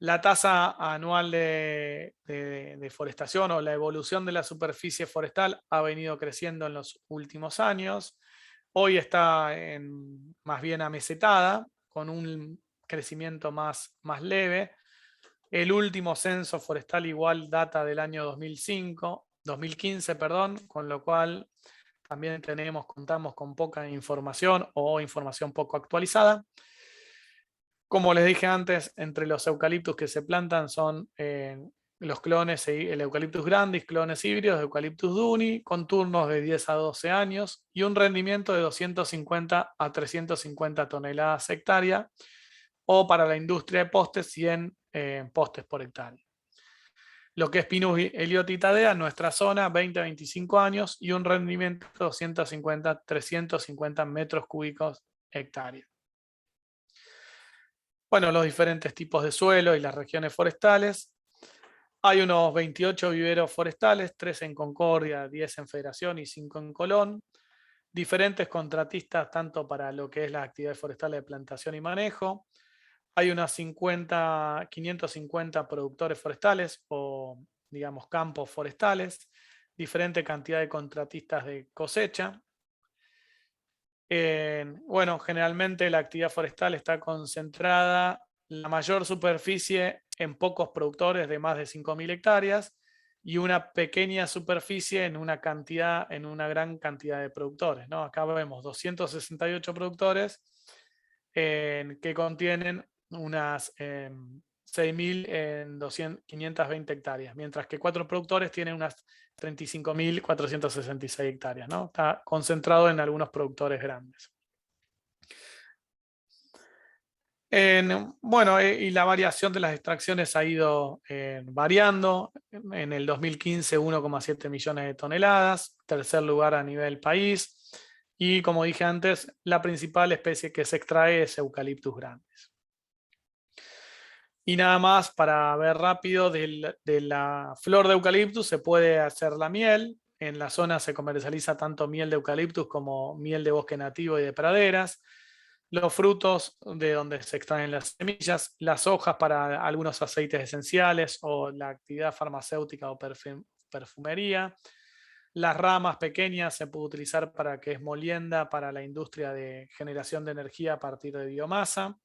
La tasa anual de deforestación o la evolución de la superficie forestal ha venido creciendo en los últimos años. Hoy está más bien amesetada, con un crecimiento más leve. El último censo forestal igual data del año 2015, con lo cual también contamos con poca información o información poco actualizada. Como les dije antes, entre los eucaliptus que se plantan son los clones, el Eucalyptus grandis, clones híbridos de Eucalyptus duni, con turnos de 10 a 12 años y un rendimiento de 250 a 350 toneladas hectárea, o para la industria de postes, 100 postes por hectárea. Lo que es Pinus eliotitadea en nuestra zona, 20 a 25 años y un rendimiento de 250 a 350 metros cúbicos hectárea. Bueno, los diferentes tipos de suelo y las regiones forestales. Hay unos 28 viveros forestales, 3 en Concordia, 10 en Federación y 5 en Colón. Diferentes contratistas tanto para lo que es la actividad forestal de plantación y manejo. Hay unas 550 productores forestales o, digamos, campos forestales. Diferente cantidad de contratistas de cosecha. Bueno, generalmente la actividad forestal está concentrada, la mayor superficie en pocos productores de más de 5.000 hectáreas y una pequeña superficie en una gran cantidad de productores, ¿no? Acá vemos 268 productores que contienen unas 6.000 en 520 hectáreas, mientras que 4 productores tienen unas 35.466 hectáreas, ¿no? Está concentrado en algunos productores grandes. Bueno, y la variación de las extracciones ha ido variando. En el 2015, 1,7 millones de toneladas, tercer lugar a nivel país. Y como dije antes, la principal especie que se extrae es Eucalyptus grandis. Y nada más para ver rápido, de la flor de eucaliptus se puede hacer la miel. En la zona se comercializa tanto miel de eucaliptus como miel de bosque nativo y de praderas. Los frutos de donde se extraen las semillas, las hojas para algunos aceites esenciales o la actividad farmacéutica o perfumería. Las ramas pequeñas se puede utilizar para que es molienda para la industria de generación de energía a partir de biomasa.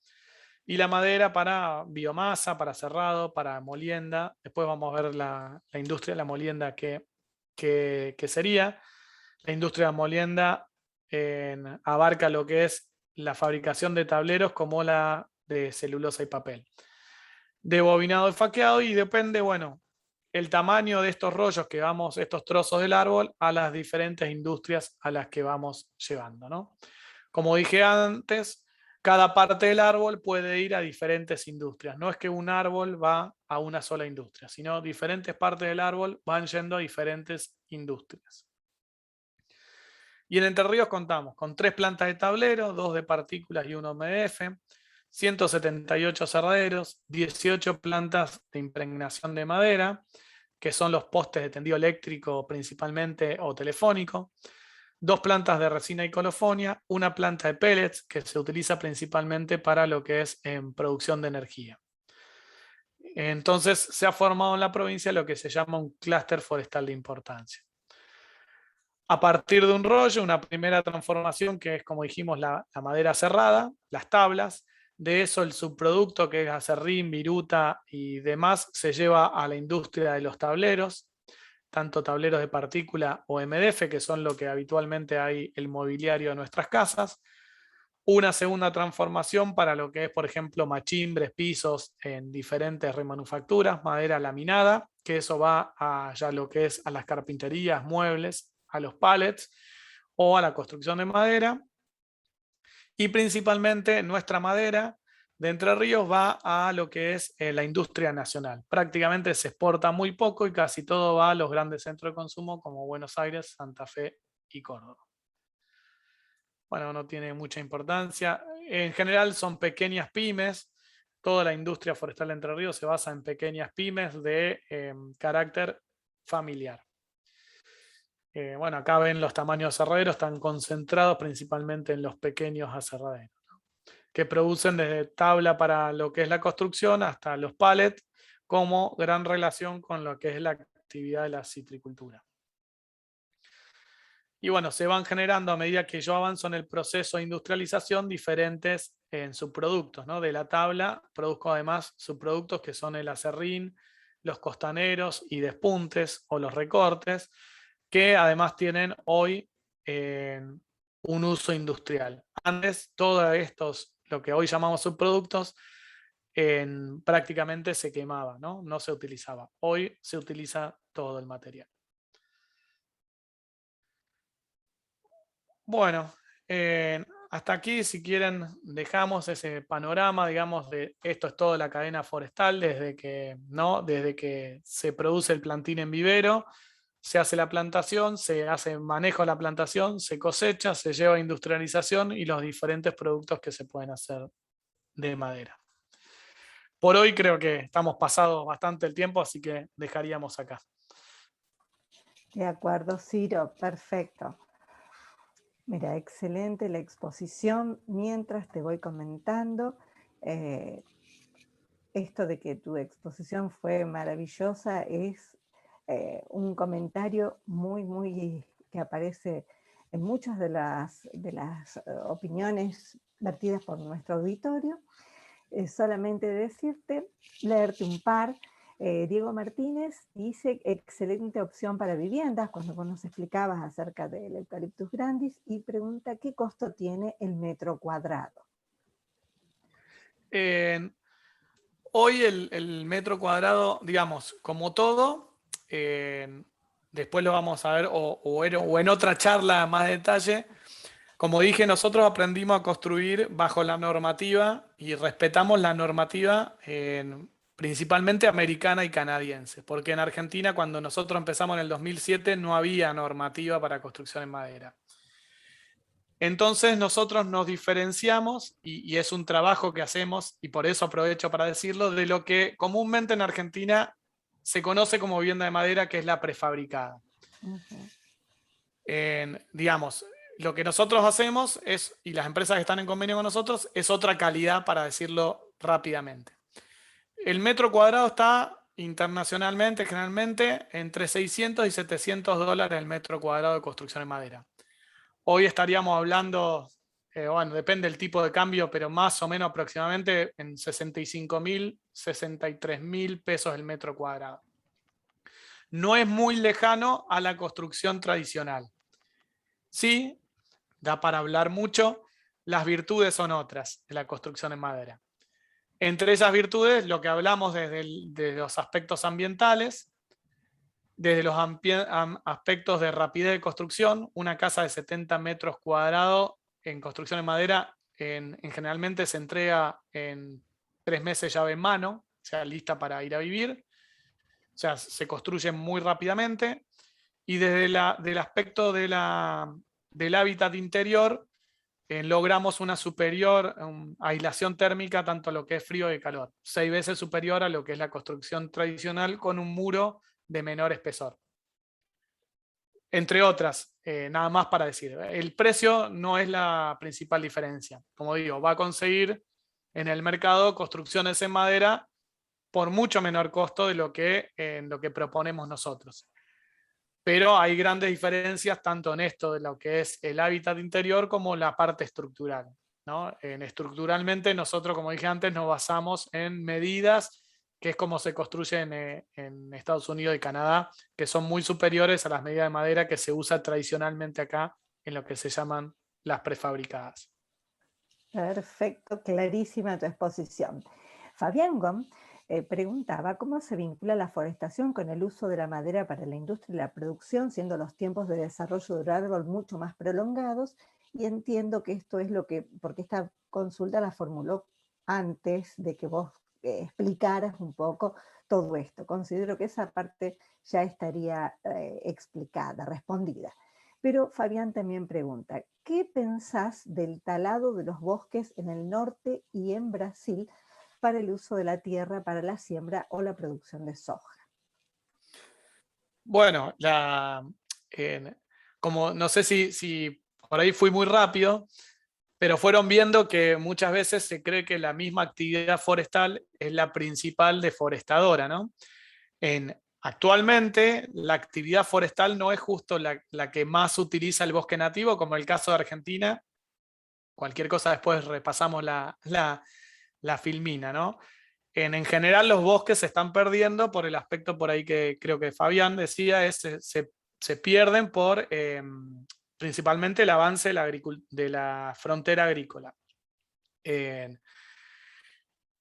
Y la madera para biomasa, para cerrado, para molienda. Después vamos a ver la industria de la molienda que sería. La industria de la molienda abarca lo que es la fabricación de tableros como la de celulosa y papel. De bobinado y faqueado, y depende, bueno, el tamaño de estos rollos estos trozos del árbol, a las diferentes industrias a las que vamos llevando, ¿no? Como dije antes, cada parte del árbol puede ir a diferentes industrias. No es que un árbol va a una sola industria, sino diferentes partes del árbol van yendo a diferentes industrias. Y en Entre Ríos contamos con 3 plantas de tablero, 2 de partículas y 1 MDF, 178 cerraderos, 18 plantas de impregnación de madera, que son los postes de tendido eléctrico principalmente o telefónico, 2 plantas de resina y colofonia, una planta de pellets que se utiliza principalmente para lo que es en producción de energía. Entonces se ha formado en la provincia lo que se llama un clúster forestal de importancia. A partir de un rollo, una primera transformación que es, como dijimos, la madera cerrada, las tablas. De eso el subproducto, que es acerrín, viruta y demás, se lleva a la industria de los tableros, tanto tableros de partícula o MDF, que son lo que habitualmente hay el mobiliario de nuestras casas. Una segunda transformación para lo que es, por ejemplo, machimbres, pisos en diferentes remanufacturas, madera laminada, que eso va a ya lo que es a las carpinterías, muebles, a los pallets o a la construcción de madera. Y principalmente nuestra madera de Entre Ríos va a lo que es la industria nacional. Prácticamente se exporta muy poco y casi todo va a los grandes centros de consumo como Buenos Aires, Santa Fe y Córdoba. Bueno, no tiene mucha importancia. En general son pequeñas pymes. Toda la industria forestal de Entre Ríos se basa en pequeñas pymes de carácter familiar. Bueno, acá ven los tamaños de aserraderos, están concentrados principalmente en los pequeños aserraderos, ¿no? Que producen desde tabla para lo que es la construcción hasta los pallets, como gran relación con lo que es la actividad de la citricultura. Y bueno, se van generando a medida que yo avanzo en el proceso de industrialización diferentes en subproductos, ¿no? De la tabla produzco además subproductos que son el aserrín, los costaneros y despuntes o los recortes, que además tienen hoy un uso industrial. Antes, todos estos, lo que hoy llamamos subproductos, prácticamente se quemaba, ¿no? No se utilizaba. Hoy se utiliza todo el material. Bueno, hasta aquí, si quieren, dejamos ese panorama, digamos, de esto es toda la cadena forestal, desde que se produce el plantín en vivero, se hace la plantación, se hace manejo de la plantación, se cosecha, se lleva a industrialización y los diferentes productos que se pueden hacer de madera. Por hoy creo que estamos pasados bastante el tiempo, así que dejaríamos acá. De acuerdo, Ciro, perfecto. Mira, excelente la exposición. Mientras te voy comentando, esto de que tu exposición fue maravillosa es un comentario muy que aparece en muchas de las opiniones vertidas por nuestro auditorio. Solamente decirte, leerte un par. Diego Martínez dice, excelente opción para viviendas, cuando vos nos explicabas acerca del Eucalyptus grandis, y pregunta qué costo tiene el metro cuadrado. Hoy el metro cuadrado, digamos, como todo, después lo vamos a ver o en otra charla más de detalle. Como dije, nosotros aprendimos a construir bajo la normativa y respetamos la normativa principalmente americana y canadiense, porque en Argentina cuando nosotros empezamos en el 2007 no había normativa para construcción en madera. Entonces nosotros nos diferenciamos, y es un trabajo que hacemos, y por eso aprovecho para decirlo, de lo que comúnmente en Argentina se conoce como vivienda de madera, que es la prefabricada. Digamos, lo que nosotros hacemos es, y las empresas que están en convenio con nosotros, es otra calidad, para decirlo rápidamente. El metro cuadrado está internacionalmente, generalmente, entre 600 y 700 dólares el metro cuadrado de construcción en madera. Hoy estaríamos hablando, bueno, depende del tipo de cambio, pero más o menos aproximadamente en 65.000, 63.000 pesos el metro cuadrado. No es muy lejano a la construcción tradicional. Sí, da para hablar mucho, las virtudes son otras de la construcción en madera. Entre esas virtudes, lo que hablamos desde los aspectos ambientales, desde los aspectos de rapidez de construcción. Una casa de 70 metros cuadrados en construcción en madera generalmente se entrega en 3 meses llave en mano, o sea, lista para ir a vivir. O sea, se construye muy rápidamente. Y desde del aspecto del hábitat interior, logramos una superior aislación térmica, tanto lo que es frío y calor, 6 veces superior a lo que es la construcción tradicional con un muro de menor espesor. Entre otras, nada más para decir, el precio no es la principal diferencia. Como digo, va a conseguir en el mercado construcciones en madera por mucho menor costo de lo que proponemos nosotros. Pero hay grandes diferencias tanto en esto de lo que es el hábitat interior como la parte estructural, ¿no? Estructuralmente nosotros, como dije antes, nos basamos en medidas que es como se construyen en Estados Unidos y Canadá, que son muy superiores a las medidas de madera que se usa tradicionalmente acá en lo que se llaman las prefabricadas. Perfecto, clarísima tu exposición. Fabián Gom preguntaba cómo se vincula la forestación con el uso de la madera para la industria y la producción, siendo los tiempos de desarrollo del árbol mucho más prolongados, y entiendo que esto es porque esta consulta la formuló antes de que vos explicaras un poco todo esto. Considero que esa parte ya estaría explicada, respondida. Pero Fabián también pregunta, ¿qué pensás del talado de los bosques en el norte y en Brasil para el uso de la tierra para la siembra o la producción de soja? Bueno, como no sé si por ahí fui muy rápido, pero fueron viendo que muchas veces se cree que la misma actividad forestal es la principal deforestadora, ¿no? Actualmente la actividad forestal no es justo la que más utiliza el bosque nativo, como el caso de Argentina. Cualquier cosa después repasamos la filmina, ¿no? En general los bosques se están perdiendo por el aspecto por ahí que creo que Fabián decía, se pierden por principalmente el avance de la frontera agrícola.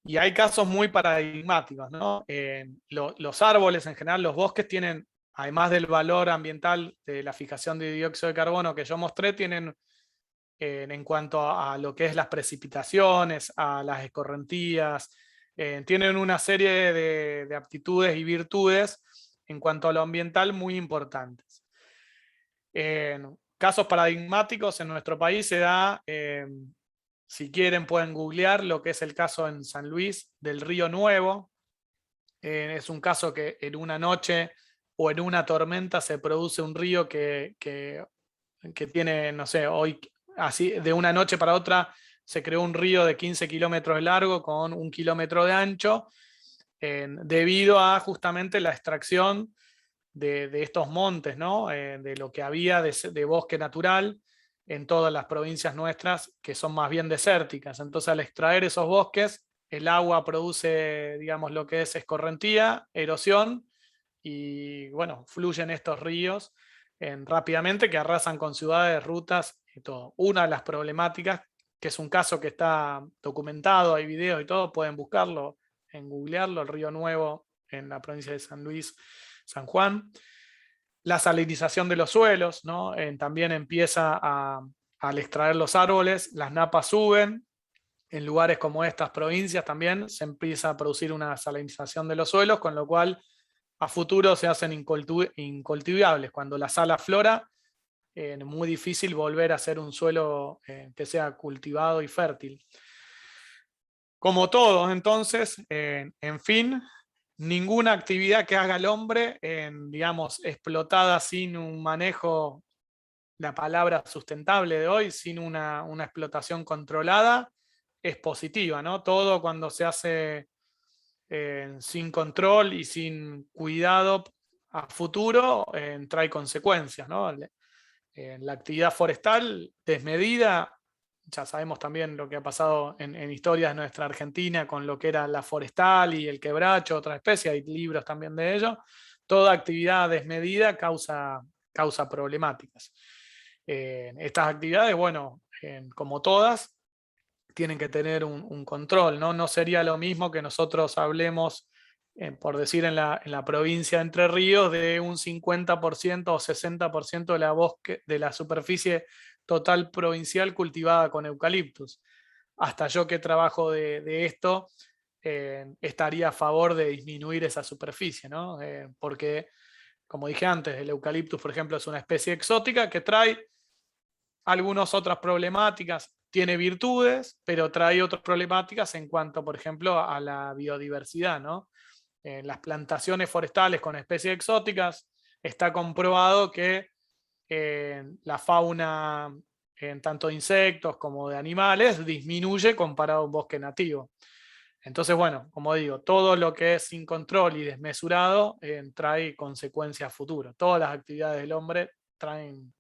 Y hay casos muy paradigmáticos, ¿no? Los árboles en general, los bosques tienen, además del valor ambiental de la fijación de dióxido de carbono que yo mostré, tienen en cuanto a lo que es las precipitaciones, a las escorrentías, tienen una serie de aptitudes y virtudes en cuanto a lo ambiental muy importantes. Casos paradigmáticos en nuestro país se da, si quieren pueden googlear lo que es el caso en San Luis del Río Nuevo. Es un caso que en una noche o en una tormenta se produce un río que tiene, no sé, hoy así de una noche para otra se creó un río de 15 kilómetros de largo con 1 kilómetro de ancho, debido a justamente la extracción de estos montes, ¿no? De lo que había de bosque natural en todas las provincias nuestras que son más bien desérticas. Entonces, al extraer esos bosques, el agua produce, digamos, lo que es escorrentía, erosión, y bueno, fluyen estos ríos rápidamente que arrasan con ciudades, rutas y todo. Una de las problemáticas, que es un caso que está documentado, hay videos y todo, pueden buscarlo en googlearlo, el Río Nuevo en la provincia de San Luis, San Juan. La salinización de los suelos, ¿no? También empieza al extraer los árboles, las napas suben. En lugares como estas provincias también se empieza a producir una salinización de los suelos, con lo cual a futuro se hacen incultivables. Cuando la sal aflora, es muy difícil volver a hacer un suelo que sea cultivado y fértil. Como todos, entonces, en fin, ninguna actividad que haga el hombre, digamos, explotada sin un manejo, la palabra sustentable de hoy, sin una explotación controlada, es positiva, ¿no? Todo cuando se hace sin control y sin cuidado a futuro, trae consecuencias, ¿no? La actividad forestal desmedida, ya sabemos también lo que ha pasado en historias de nuestra Argentina con lo que era la forestal y el quebracho, otra especie, hay libros también de ello. Toda actividad desmedida causa problemáticas. Estas actividades, bueno, como todas, tienen que tener un control, ¿no? No sería lo mismo que nosotros hablemos, por decir en la provincia de Entre Ríos, de un 50% o 60% de la superficie total provincial cultivada con eucaliptus. Hasta yo que trabajo de esto, estaría a favor de disminuir esa superficie, ¿no? Porque, como dije antes, el eucaliptus, por ejemplo, es una especie exótica que trae algunas otras problemáticas, tiene virtudes, pero trae otras problemáticas en cuanto, por ejemplo, a la biodiversidad, ¿no? Las plantaciones forestales con especies exóticas, está comprobado que la fauna, en tanto de insectos como de animales, disminuye comparado a un bosque nativo. Entonces, bueno, como digo, todo lo que es sin control y desmesurado trae consecuencias futuras. Todas las actividades del hombre traen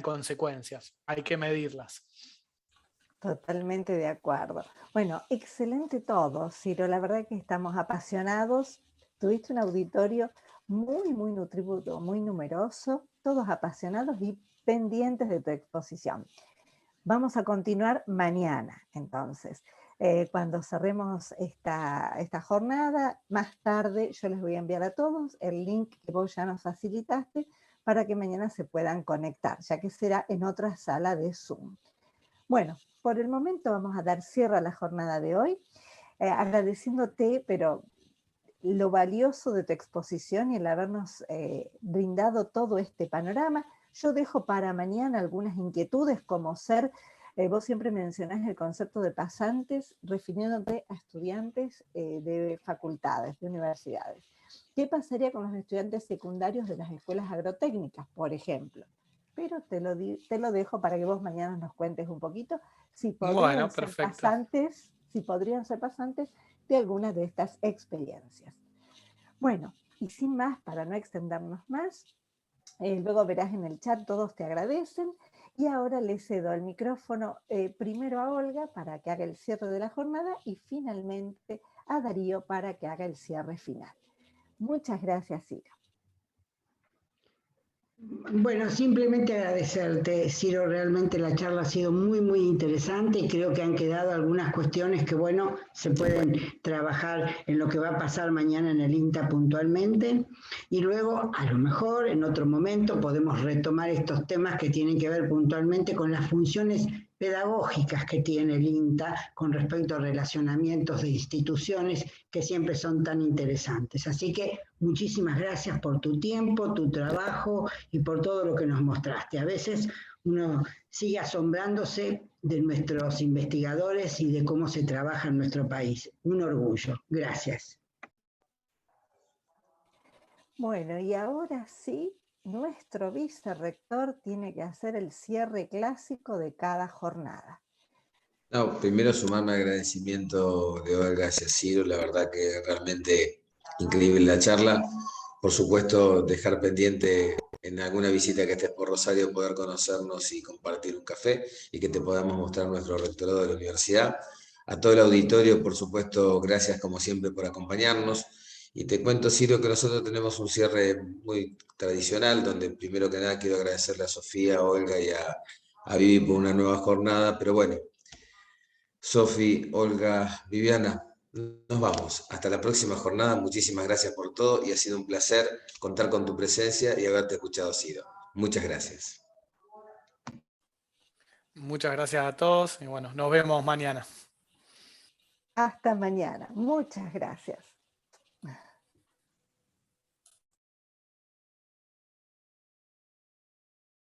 consecuencias, hay que medirlas. Totalmente de acuerdo. Bueno, excelente todo, Ciro. La verdad que estamos apasionados. Tuviste un auditorio muy, muy nutritivo, muy numeroso, todos apasionados y pendientes de tu exposición. Vamos a continuar mañana, entonces. Cuando cerremos esta jornada, más tarde yo les voy a enviar a todos el link que vos ya nos facilitaste para que mañana se puedan conectar, ya que será en otra sala de Zoom. Bueno, por el momento vamos a dar cierre a la jornada de hoy, agradeciéndote, pero lo valioso de tu exposición y el habernos brindado todo este panorama. Yo dejo para mañana algunas inquietudes como vos siempre mencionás el concepto de pasantes refiriéndote a estudiantes de facultades, de universidades. ¿Qué pasaría con los estudiantes secundarios de las escuelas agrotécnicas, por ejemplo? Pero te lo dejo para que vos mañana nos cuentes un poquito si podrían ser perfecto. pasantes, de alguna de estas experiencias. Bueno, y sin más, para no extendernos más, luego verás en el chat, todos te agradecen, y ahora le cedo el micrófono primero a Olga para que haga el cierre de la jornada y finalmente a Darío para que haga el cierre final. Muchas gracias, Ciro. Bueno, simplemente agradecerte, Ciro, realmente la charla ha sido muy, muy interesante y creo que han quedado algunas cuestiones que, bueno, se pueden trabajar en lo que va a pasar mañana en el INTA puntualmente y luego, a lo mejor, en otro momento podemos retomar estos temas que tienen que ver puntualmente con las funciones pedagógicas que tiene el INTA con respecto a relacionamientos de instituciones que siempre son tan interesantes. Así que muchísimas gracias por tu tiempo, tu trabajo y por todo lo que nos mostraste. A veces uno sigue asombrándose de nuestros investigadores y de cómo se trabaja en nuestro país. Un orgullo. Gracias. Bueno, y ahora sí, nuestro vicerrector tiene que hacer el cierre clásico de cada jornada. No, primero sumarme al agradecimiento de Olga hacia Ciro, la verdad que realmente increíble la charla. Por supuesto, dejar pendiente en alguna visita que estés por Rosario poder conocernos y compartir un café y que te podamos mostrar nuestro rectorado de la universidad. A todo el auditorio, por supuesto, gracias como siempre por acompañarnos. Y te cuento, Ciro, que nosotros tenemos un cierre muy tradicional, donde primero que nada quiero agradecerle a Sofía, a Olga y a Vivi por una nueva jornada, pero bueno, Sofi, Olga, Viviana, nos vamos. Hasta la próxima jornada. Muchísimas gracias por todo y ha sido un placer contar con tu presencia y haberte escuchado, Ciro. Muchas gracias. Muchas gracias a todos y bueno, nos vemos mañana. Hasta mañana. Muchas gracias.